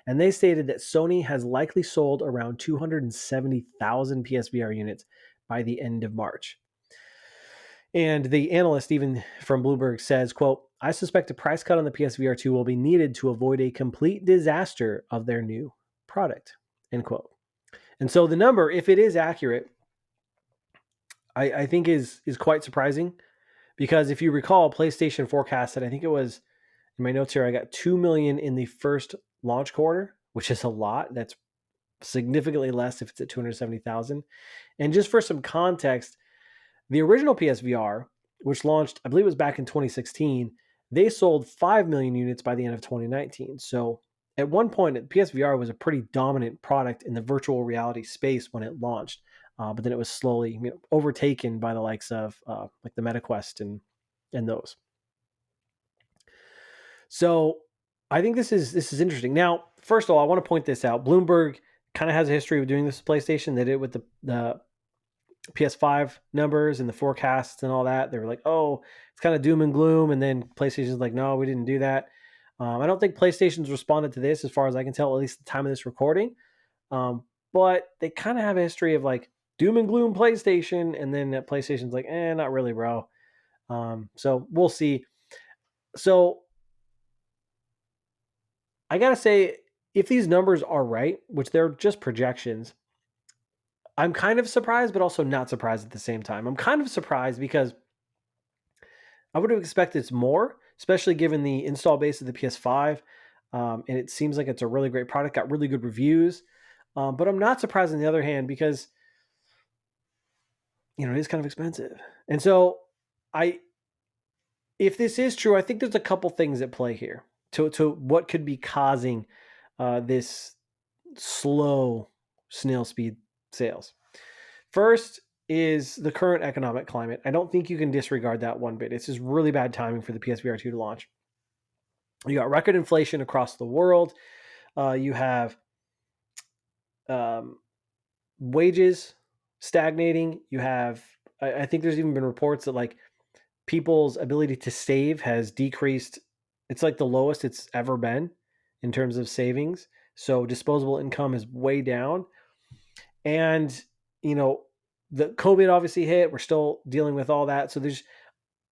and they stated that Sony has likely sold around 270,000 PSVR units by the end of March. And the analyst, even from Bloomberg, says, quote, "I suspect a price cut on the PSVR 2 will be needed to avoid a complete disaster of their new product," end quote. And so the number, if it is accurate, I think is quite surprising, because if you recall, PlayStation forecasted, I think it was, in my notes here, I got 2 million in the first launch quarter, which is a lot. That's significantly less if it's at 270,000. And just for some context, the original PSVR, which launched, I believe it was back in 2016, they sold 5 million units by the end of 2019. So at one point, PSVR was a pretty dominant product in the virtual reality space when it launched. But then it was slowly overtaken by the likes of like the MetaQuest and those. So I think this is interesting. Now, first of all, I want to point this out. Bloomberg kind of has a history of doing this with PlayStation. They did it with the PS5 numbers and the forecasts and all that. They were like, oh, it's kind of doom and gloom. And then PlayStation's like, no, we didn't do that. I don't think PlayStation's responded to this as far as I can tell, at least the time of this recording. But they kind of have a history of like doom and gloom PlayStation. And then PlayStation's like, not really, bro. So we'll see. So I got to say, if these numbers are right, which they're just projections, I'm kind of surprised, but also not surprised at the same time. I'm kind of surprised because I would have expected more, especially given the install base of the PS5. And it seems like it's a really great product, got really good reviews. But I'm not surprised on the other hand because, it is kind of expensive. And so if this is true, I think there's a couple things at play here to what could be causing this slow snail speed sales. First is the current economic climate. I don't think you can disregard that one bit. It's just really bad timing for the PSVR2 to launch. You got record inflation across the world. You have wages stagnating. You have, I think there's even been reports that like people's ability to save has decreased. It's like the lowest it's ever been in terms of savings. So disposable income is way down. And, the COVID obviously hit. We're still dealing with all that. So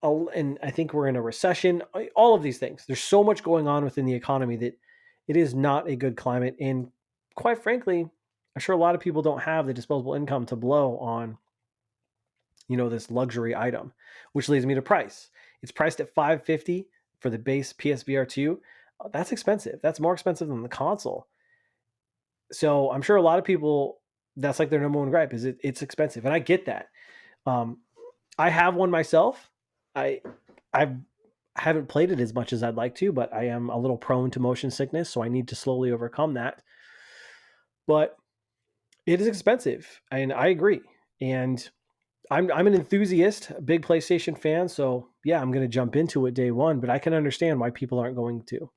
and I think we're in a recession, all of these things. There's so much going on within the economy that it is not a good climate. And quite frankly, I'm sure a lot of people don't have the disposable income to blow on, this luxury item, which leads me to price. It's priced at $550 for the base PSVR2. That's expensive. That's more expensive than the console. So I'm sure a lot of people, that's like their number one gripe is it's expensive. And I get that. I have one myself. I haven't played it as much as I'd like to, but I am a little prone to motion sickness, so I need to slowly overcome that. But it is expensive, and I agree. And I'm an enthusiast, a big PlayStation fan, so yeah, I'm going to jump into it day one, but I can understand why people aren't going to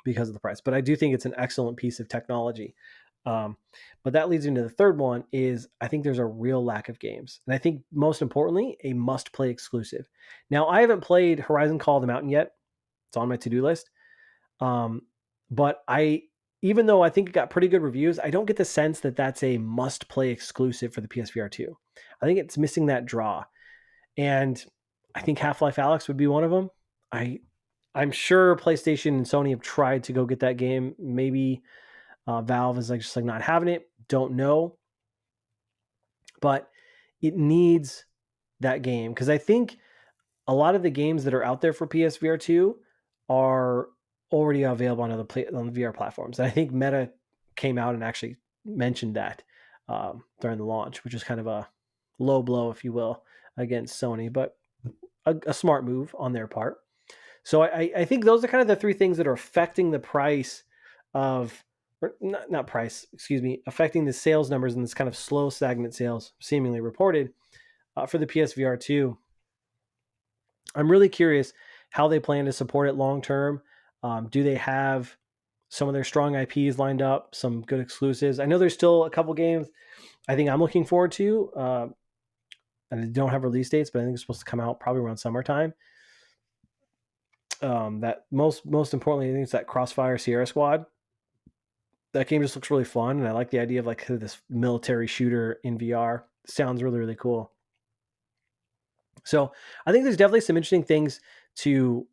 because of the price. But I do think it's an excellent piece of technology. But that leads into the third one is I think there's a real lack of games. And I think most importantly, a must-play exclusive. Now, I haven't played Horizon Call of the Mountain yet. It's on my to-do list. But even though I think it got pretty good reviews, I don't get the sense that that's a must-play exclusive for the PSVR 2. I think it's missing that draw. And I think Half-Life Alyx would be one of them. I'm sure PlayStation and Sony have tried to go get that game. Maybe Valve is just not having it. Don't know. But it needs that game because I think a lot of the games that are out there for PSVR 2 are already available on on the VR platforms. And I think Meta came out and actually mentioned that during the launch, which is kind of a low blow, if you will, against Sony, but a smart move on their part. So I think those are kind of the three things that are affecting the price of, or not price, excuse me, affecting the sales numbers and this kind of slow, stagnant sales seemingly reported for the PSVR 2. I'm really curious how they plan to support it long term. Do they have some of their strong IPs lined up, some good exclusives? I know there's still a couple games I think I'm looking forward to, and they don't have release dates, but I think it's supposed to come out probably around summertime. That most importantly, I think it's that Crossfire Sierra Squad. That game just looks really fun, and I like the idea of this military shooter in VR. Sounds really, really cool. So I think there's definitely some interesting things to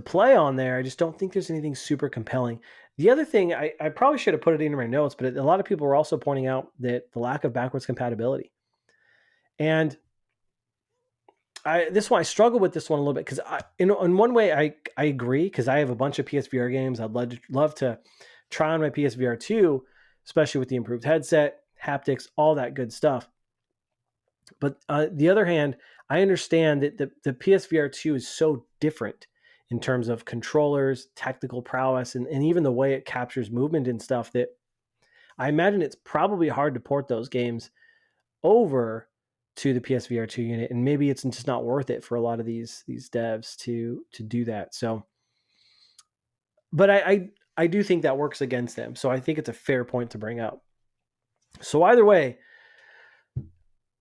play on there. I just don't think there's anything super compelling. The other thing, I probably should have put it in my notes, but a lot of people were also pointing out that the lack of backwards compatibility. And this one, I struggle with this one a little bit because in one way I agree because I have a bunch of PSVR games I'd love to try on my PSVR 2. especially with the improved headset, haptics, all that good stuff. But the other hand, I understand that the PSVR2 is so different in terms of controllers, technical prowess, and even the way it captures movement and stuff that I imagine it's probably hard to port those games over to the PSVR2 unit, and maybe it's just not worth it for a lot of these devs to do that. So, but I do think that works against them. So I think it's a fair point to bring up. So either way,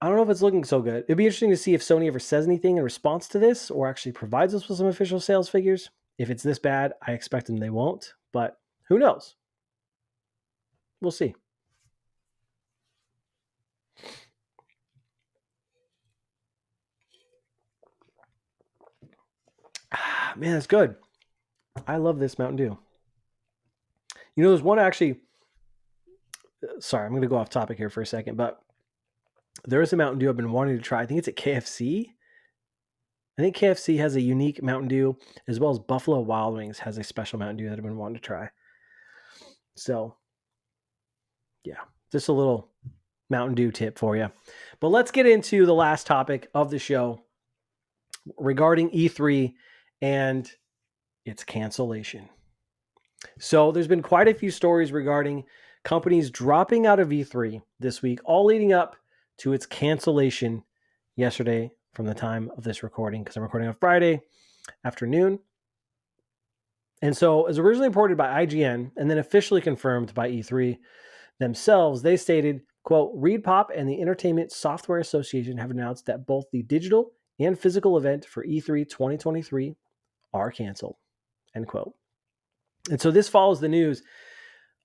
I don't know if it's looking so good. It'd be interesting to see if Sony ever says anything in response to this or actually provides us with some official sales figures. If it's this bad, I expect them they won't, but who knows? We'll see. Man, it's good. I love this Mountain Dew. You know, there's one actually. Sorry, I'm going to go off topic here for a second, but there is a Mountain Dew I've been wanting to try. I think it's at KFC. I think KFC has a unique Mountain Dew, as well as Buffalo Wild Wings has a special Mountain Dew that I've been wanting to try. So, yeah, just a little Mountain Dew tip for you. But let's get into the last topic of the show regarding E3 and its cancellation. So there's been quite a few stories regarding companies dropping out of E3 this week, all leading up to its cancellation yesterday from the time of this recording, because I'm recording on Friday afternoon. And so, as originally reported by IGN and then officially confirmed by E3 themselves, they stated, quote, ReedPop and the Entertainment Software Association have announced that both the digital and physical event for E3 2023 are canceled, end quote. And so this follows the news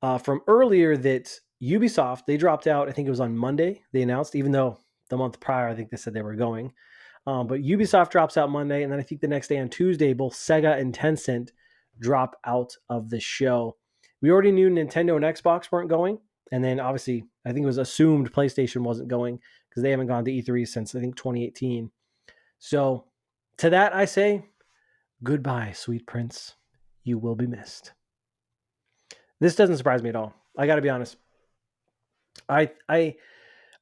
from earlier that Ubisoft, they dropped out. I think it was on Monday. They announced, even though the month prior, I think they said they were going. But Ubisoft drops out Monday. And then I think the next day on Tuesday, both Sega and Tencent drop out of the show. We already knew Nintendo and Xbox weren't going. And then obviously, I think it was assumed PlayStation wasn't going because they haven't gone to E3 since, I think, 2018. So to that, I say, goodbye, sweet prince. You will be missed. This doesn't surprise me at all. I got to be honest. I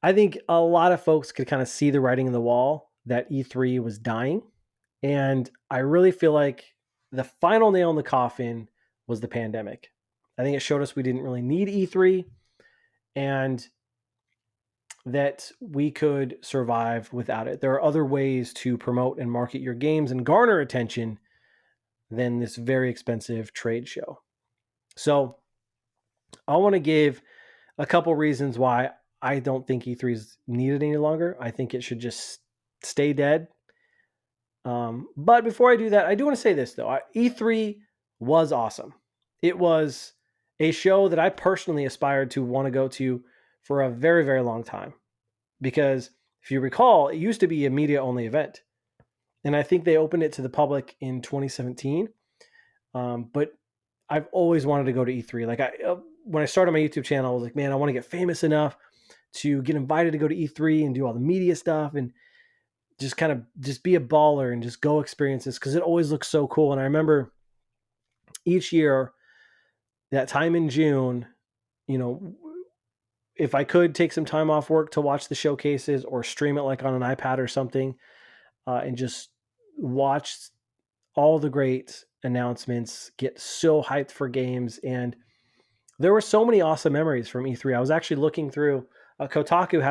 think a lot of folks could kind of see the writing on the wall that E3 was dying. And I really feel like the final nail in the coffin was the pandemic. I think it showed us we didn't really need E3 and that we could survive without it. There are other ways to promote and market your games and garner attention than this very expensive trade show. So I want to give a couple reasons why I don't think E3 is needed any longer. I think it should just stay dead. But before I do that, I do want to say this, though. E3 was awesome. It was a show that I personally aspired to want to go to for a very, very long time. Because if you recall, it used to be a media-only event. And I think they opened it to the public in 2017. But I've always wanted to go to E3. Like when I started my YouTube channel, I was like, man, I want to get famous enough to get invited to go to E3 and do all the media stuff and just be a baller and just go experience this because it always looks so cool. And I remember each year, that time in June, if I could take some time off work to watch the showcases or stream it like on an iPad or something, and just watch all the great announcements, get so hyped for games. And there were so many awesome memories from E3. I was actually looking through Kotaku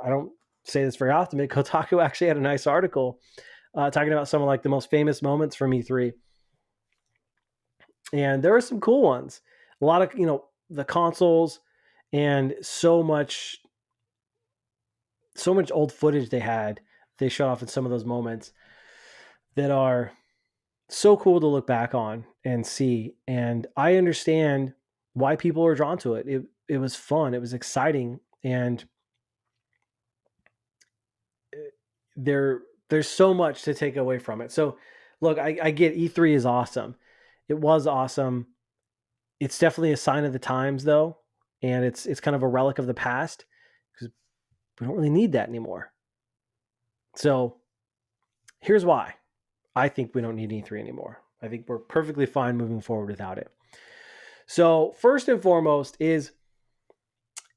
I don't say this very often, but Kotaku actually had a nice article talking about some of like the most famous moments from E3. And there were some cool ones. A lot of, the consoles and so much old footage they showed off in some of those moments that are so cool to look back on and see. And I understand why people are drawn to it. It was fun. It was exciting. And there's so much to take away from it. So look, I get E3 is awesome. It was awesome. It's definitely a sign of the times though. And it's kind of a relic of the past because we don't really need that anymore. So here's why I think we don't need E3 anymore. I think we're perfectly fine moving forward without it. So first and foremost is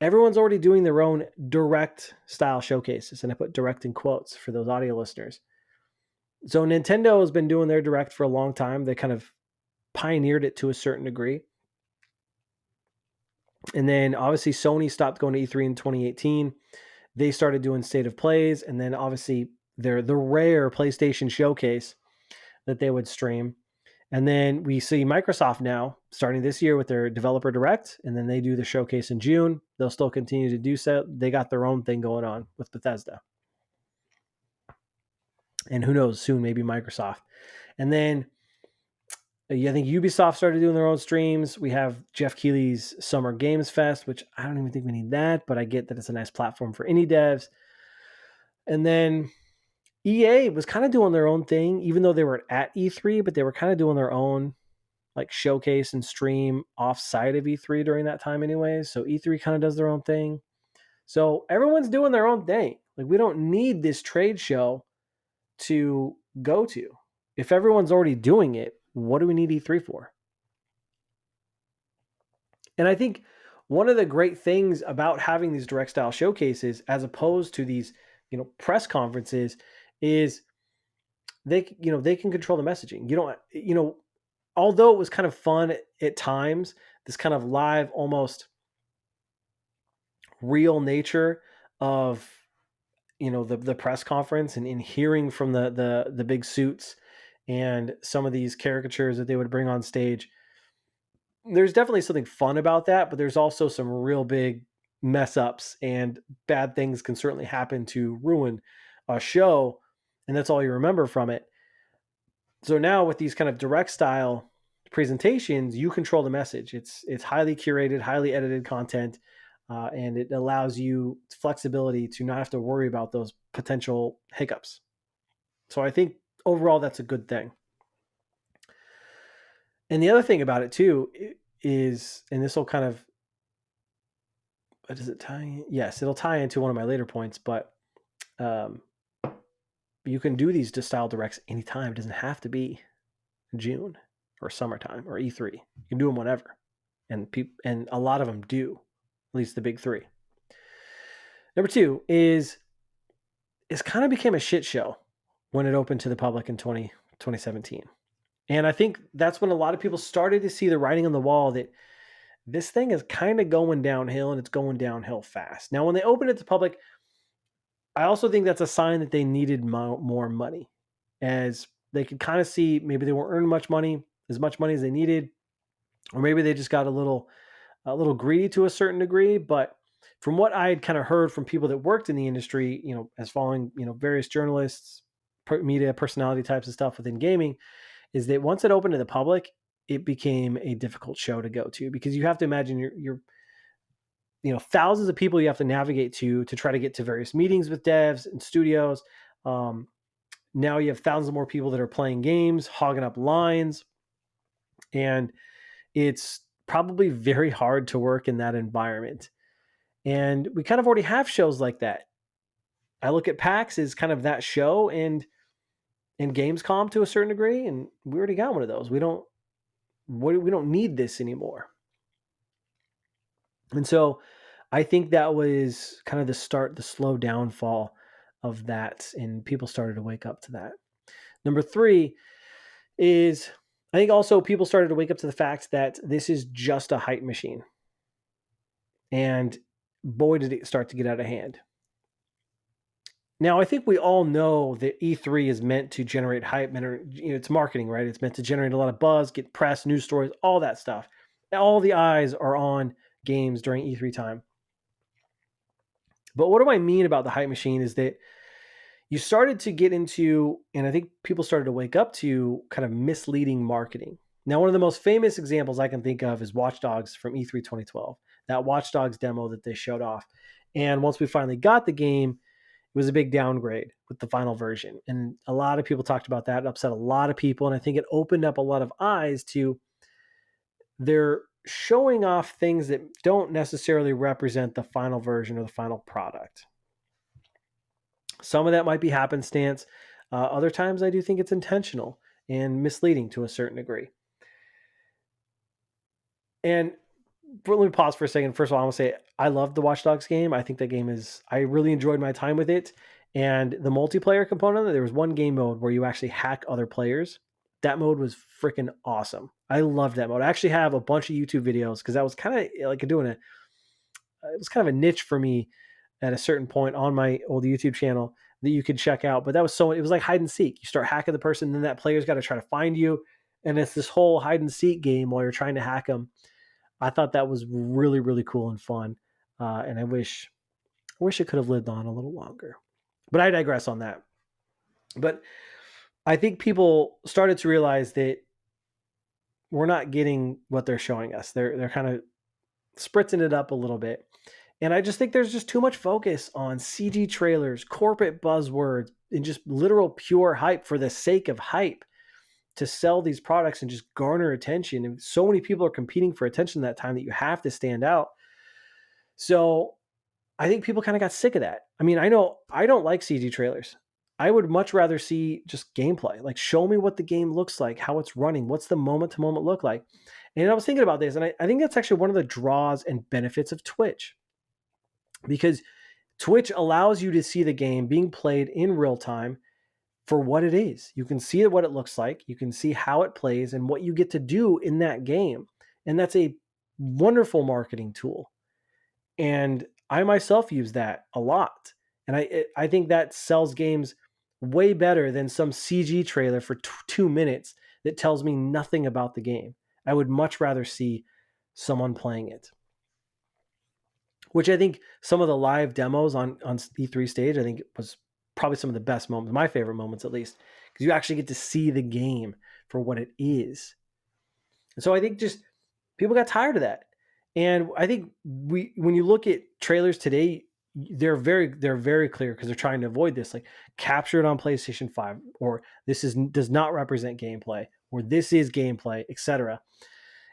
Everyone's already doing their own direct style showcases, and I put direct in quotes for those audio listeners. So Nintendo has been doing their direct for a long time. They kind of pioneered it to a certain degree. And then obviously Sony stopped going to E3 in 2018. They started doing state of plays, and then obviously the rare PlayStation showcase that they would stream. And then we see Microsoft now starting this year with their developer direct, and then they do the showcase in June. They'll still continue to do so. They got their own thing going on with Bethesda. And who knows, soon maybe Microsoft. And then I think Ubisoft started doing their own streams. We have Jeff Keighley's Summer Games Fest, which I don't even think we need that, but I get that it's a nice platform for indie devs. And then EA was kind of doing their own thing, even though they were at E3, but they were kind of doing their own like showcase and stream off-site of E3 during that time anyways. So E3 kind of does their own thing. So everyone's doing their own thing. Like we don't need this trade show to go to. If everyone's already doing it, what do we need E3 for? And I think one of the great things about having these direct style showcases as opposed to these, press conferences is they can control the messaging. Although it was kind of fun at times, this kind of live, almost real nature of, the press conference and in hearing from the big suits and some of these caricatures that they would bring on stage. There's definitely something fun about that, but there's also some real big mess ups, and bad things can certainly happen to ruin a show. And that's all you remember from it. So now with these kind of direct style presentations, you control the message. It's highly curated, highly edited content, and it allows you flexibility to not have to worry about those potential hiccups. So I think overall that's a good thing. And the other thing about it too is, and this will kind of, does it tie in? Yes, it'll tie into one of my later points, but you can do these style directs anytime. It doesn't have to be June or summertime or E3. You can do them whenever. And a lot of them do, at least the big three. Number two is it kind of became a shit show when it opened to the public in 2017. And I think that's when a lot of people started to see the writing on the wall that this thing is kind of going downhill, and it's going downhill fast. Now, when they opened it to public, I also think that's a sign that they needed more money, as they could kind of see maybe they weren't earning as much money as they needed, or maybe they just got a little greedy to a certain degree. But from what I had kind of heard from people that worked in the industry, as following, various journalists, media personality types of stuff within gaming, is that once it opened to the public, it became a difficult show to go to, because you have to imagine you're thousands of people you have to navigate to try to get to various meetings with devs and studios. Now you have thousands of more people that are playing games, hogging up lines, and it's probably very hard to work in that environment. And we kind of already have shows like that. I look at PAX as kind of that show, and Gamescom to a certain degree, and we already got one of those. We don't need this anymore. And so I think that was kind of the slow downfall of that, and people started to wake up to that. Number three is, I think also people started to wake up to the fact that this is just a hype machine. And boy, did it start to get out of hand. Now, I think we all know that E3 is meant to generate hype. It's marketing, right? It's meant to generate a lot of buzz, get press, news stories, all that stuff. All the eyes are on games during E3 time. But what do I mean about the hype machine is that you started to get into, and I think people started to wake up to, kind of misleading marketing. Now, one of the most famous examples I can think of is Watch Dogs from E3 2012, that Watch Dogs demo that they showed off. And once we finally got the game, it was a big downgrade with the final version. And a lot of people talked about that. It upset a lot of people. And I think it opened up a lot of eyes to they're showing off things that don't necessarily represent the final version or the final product. Some of that might be happenstance. Other times I do think it's intentional and misleading to a certain degree. And let me pause for a second. First of all, I want to say I love the Watch Dogs game. I think that game I really enjoyed my time with it. And the multiplayer component, there was one game mode where you actually hack other players. That mode was freaking awesome. I loved that mode. I actually have a bunch of YouTube videos because that was kind of like it was kind of a niche for me at a certain point on my old YouTube channel that you could check out. But it was like hide and seek. You start hacking the person, and then that player's got to try to find you. And it's this whole hide and seek game while you're trying to hack them. I thought that was really, really cool and fun. And I wish it could have lived on a little longer. But I digress on that. But I think people started to realize that we're not getting what they're showing us. They're kind of spritzing it up a little bit. And I just think there's just too much focus on CG trailers, corporate buzzwords, and just literal pure hype for the sake of hype to sell these products and just garner attention. And so many people are competing for attention that time that you have to stand out. So I think people kind of got sick of that. I mean, I know I don't like CG trailers. I would much rather see just gameplay. Like, show me what the game looks like, how it's running, what's the moment to moment look like. And I was thinking about this, and I think that's actually one of the draws and benefits of Twitch, because Twitch allows you to see the game being played in real time for what it is. You can see what it looks like, you can see how it plays, and what you get to do in that game. And that's a wonderful marketing tool. And I myself use that a lot. And I think that sells games way better than some CG trailer for 2 minutes that tells me nothing about the game. I would much rather see someone playing it. Which I think some of the live demos on E3 stage, I think it was probably some of the best moments, my favorite moments at least, because you actually get to see the game for what it is. And so I think just people got tired of that. And I think when you look at trailers today, they're very clear because they're trying to avoid this, like captured on PlayStation 5, or does not represent gameplay, or this is gameplay, etc.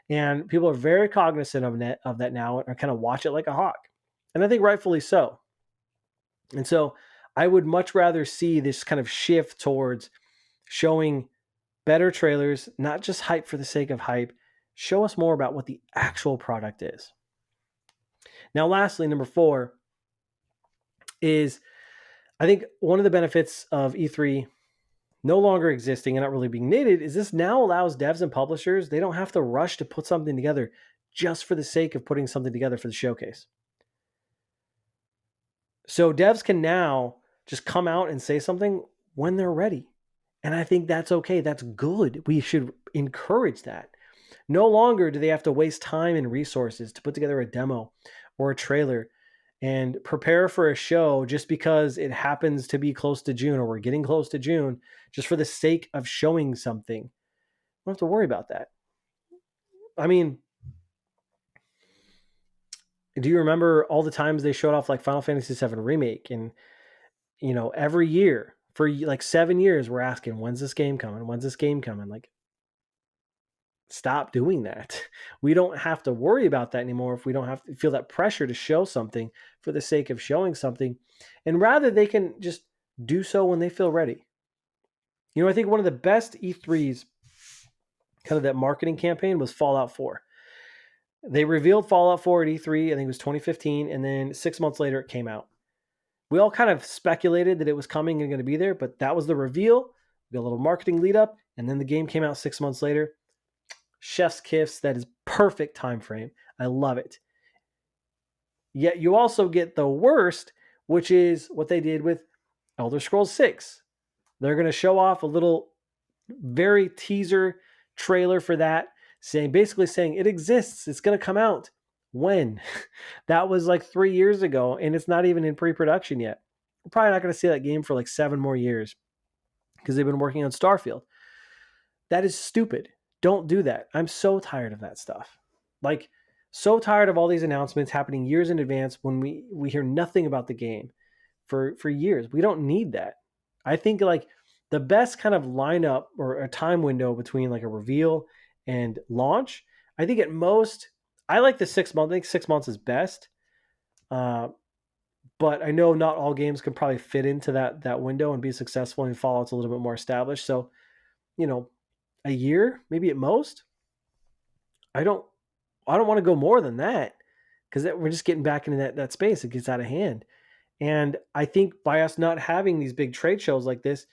And people are very cognizant of that now and kind of watch it like a hawk. And I think rightfully so. And so I would much rather see this kind of shift towards showing better trailers, not just hype for the sake of hype. Show us more about what the actual product is. Now, lastly, number 4 is, I think one of the benefits of E3 no longer existing and not really being needed is this now allows devs and publishers, they don't have to rush to put something together just for the sake of putting something together for the showcase. So devs can now just come out and say something when they're ready. And I think that's okay. That's good. We should encourage that. No longer do they have to waste time and resources to put together a demo or a trailer and prepare for a show just because it happens to be close to June, or we're getting close to June, just for the sake of showing something. Don't have to worry about that. I mean, do you remember all the times they showed off like Final Fantasy VII Remake? And, every year for like 7 years, we're asking, when's this game coming? When's this game coming? Like, stop doing that. We don't have to worry about that anymore if we don't have to feel that pressure to show something for the sake of showing something. And rather, they can just do so when they feel ready. I think one of the best E3s, kind of that marketing campaign, was Fallout 4. They revealed Fallout 4 at E3, I think it was 2015, and then 6 months later it came out. We all kind of speculated that it was coming and going to be there, but that was the reveal. We got a little marketing lead up, and then the game came out 6 months later. Chef's kiss. That is perfect time frame. I love it. Yet you also get the worst, which is what they did with Elder Scrolls 6. They're going to show off a little very teaser trailer for that, basically saying it exists. It's going to come out. When? That was like 3 years ago, and it's not even in pre-production yet. We're probably not going to see that game for like 7 more years because they've been working on Starfield. That is stupid. Don't do that. I'm so tired of that stuff. Like, so tired of all these announcements happening years in advance when we hear nothing about the game for years. We don't need that. I think like the best kind of lineup or a time window between like a reveal and launch, I think at most, I like the 6 months. I think 6 months is best. But I know not all games can probably fit into that window and be successful, and Fallout's a little bit more established. So, a year, maybe at most. I don't I don't want to go more than that because we're just getting back into that space. It gets out of hand. And I think by us not having these big trade shows like this,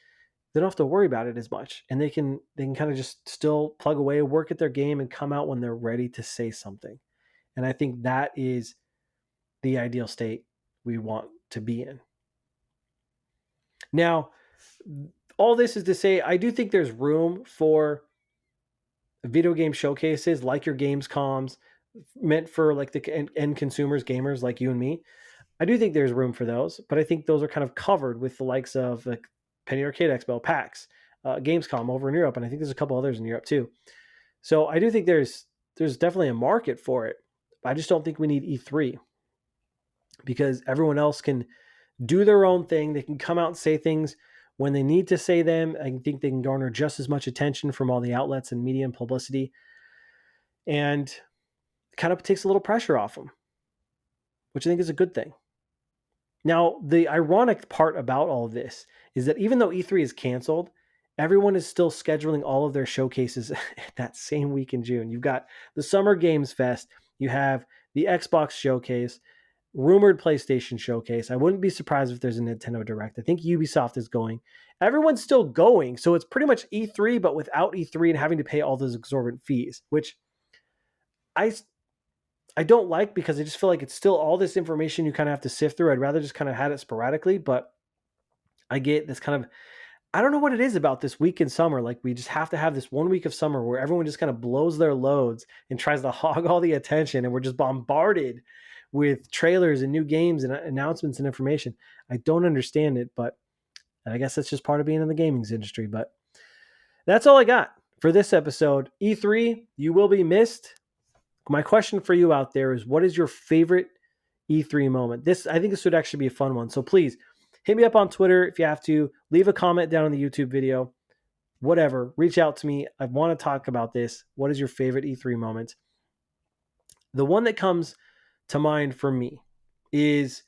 they don't have to worry about it as much, and they can kind of just still plug away, work at their game, and come out when they're ready to say something. And I think that is the ideal state we want to be in. Now, all this is to say, I do think there's room for video game showcases like your Gamescoms, meant for like the end consumers, gamers like you and me. I do think there's room for those, but I think those are kind of covered with the likes of like Penny Arcade Expo, PAX, Gamescom over in Europe, and I think there's a couple others in Europe too. So I do think there's definitely a market for it. I just don't think we need E3 because everyone else can do their own thing. They can come out and say things when they need to say them. I think they can garner just as much attention from all the outlets and media and publicity, and kind of takes a little pressure off them, which I think is a good thing. Now, the ironic part about all of this is that even though E3 is canceled, everyone is still scheduling all of their showcases that same week in June. You've got the Summer Games Fest, you have the Xbox Showcase, rumored PlayStation Showcase. I wouldn't be surprised if there's a Nintendo Direct. I think Ubisoft is going. Everyone's still going, so it's pretty much E3, but without E3 and having to pay all those exorbitant fees, which I don't like because I just feel like it's still all this information you kind of have to sift through. I'd rather just kind of had it sporadically, but I get this kind of, I don't know what it is about this week in summer. Like we just have to have this 1 week of summer where everyone just kind of blows their loads and tries to hog all the attention, and we're just bombarded with trailers and new games and announcements and information. I don't understand it, but I guess that's just part of being in the gaming industry. But that's all I got for this episode. E3, you will be missed. My question for you out there is, what is your favorite E3 moment? I think this would actually be a fun one. So please hit me up on Twitter if you have to. Leave a comment down on the YouTube video. Whatever. Reach out to me. I want to talk about this. What is your favorite E3 moment? The one that comes to mind for me is,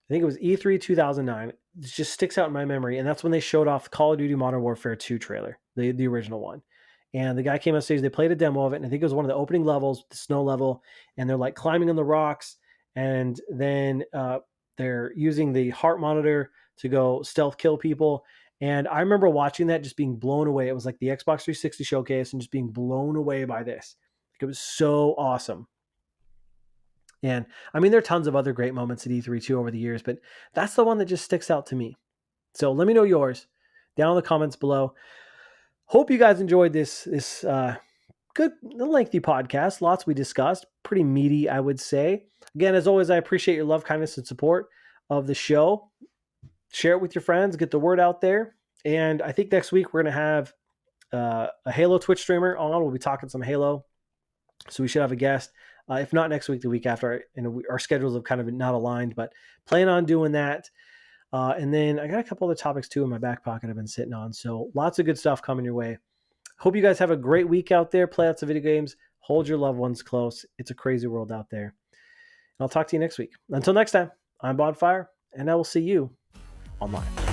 I think it was E3 2009. It just sticks out in my memory. And that's when they showed off Call of Duty Modern Warfare 2 trailer, the original one. And the guy came on stage, they played a demo of it, and I think it was one of the opening levels, the snow level, and they're like climbing on the rocks, and then they're using the heart monitor to go stealth kill people. And I remember watching that, just being blown away. It was like the Xbox 360 showcase and just being blown away by this. Like, it was so awesome. And I mean, there are tons of other great moments at E3 too over the years, but that's the one that just sticks out to me. So let me know yours down in the comments below. Hope you guys enjoyed this good lengthy podcast. Lots we discussed, pretty meaty, I would say. Again, as always, I appreciate your love, kindness, and support of the show. Share it with your friends, get the word out there. And I think next week we're going to have a Halo Twitch streamer on. We'll be talking some Halo, so we should have a guest. If not next week, the week after. Our schedules have kind of not aligned, but plan on doing that. And then I got a couple other topics too in my back pocket I've been sitting on. So lots of good stuff coming your way. Hope you guys have a great week out there. Play lots of video games. Hold your loved ones close. It's a crazy world out there. And I'll talk to you next week. Until next time, I'm Bonfire, and I will see you online.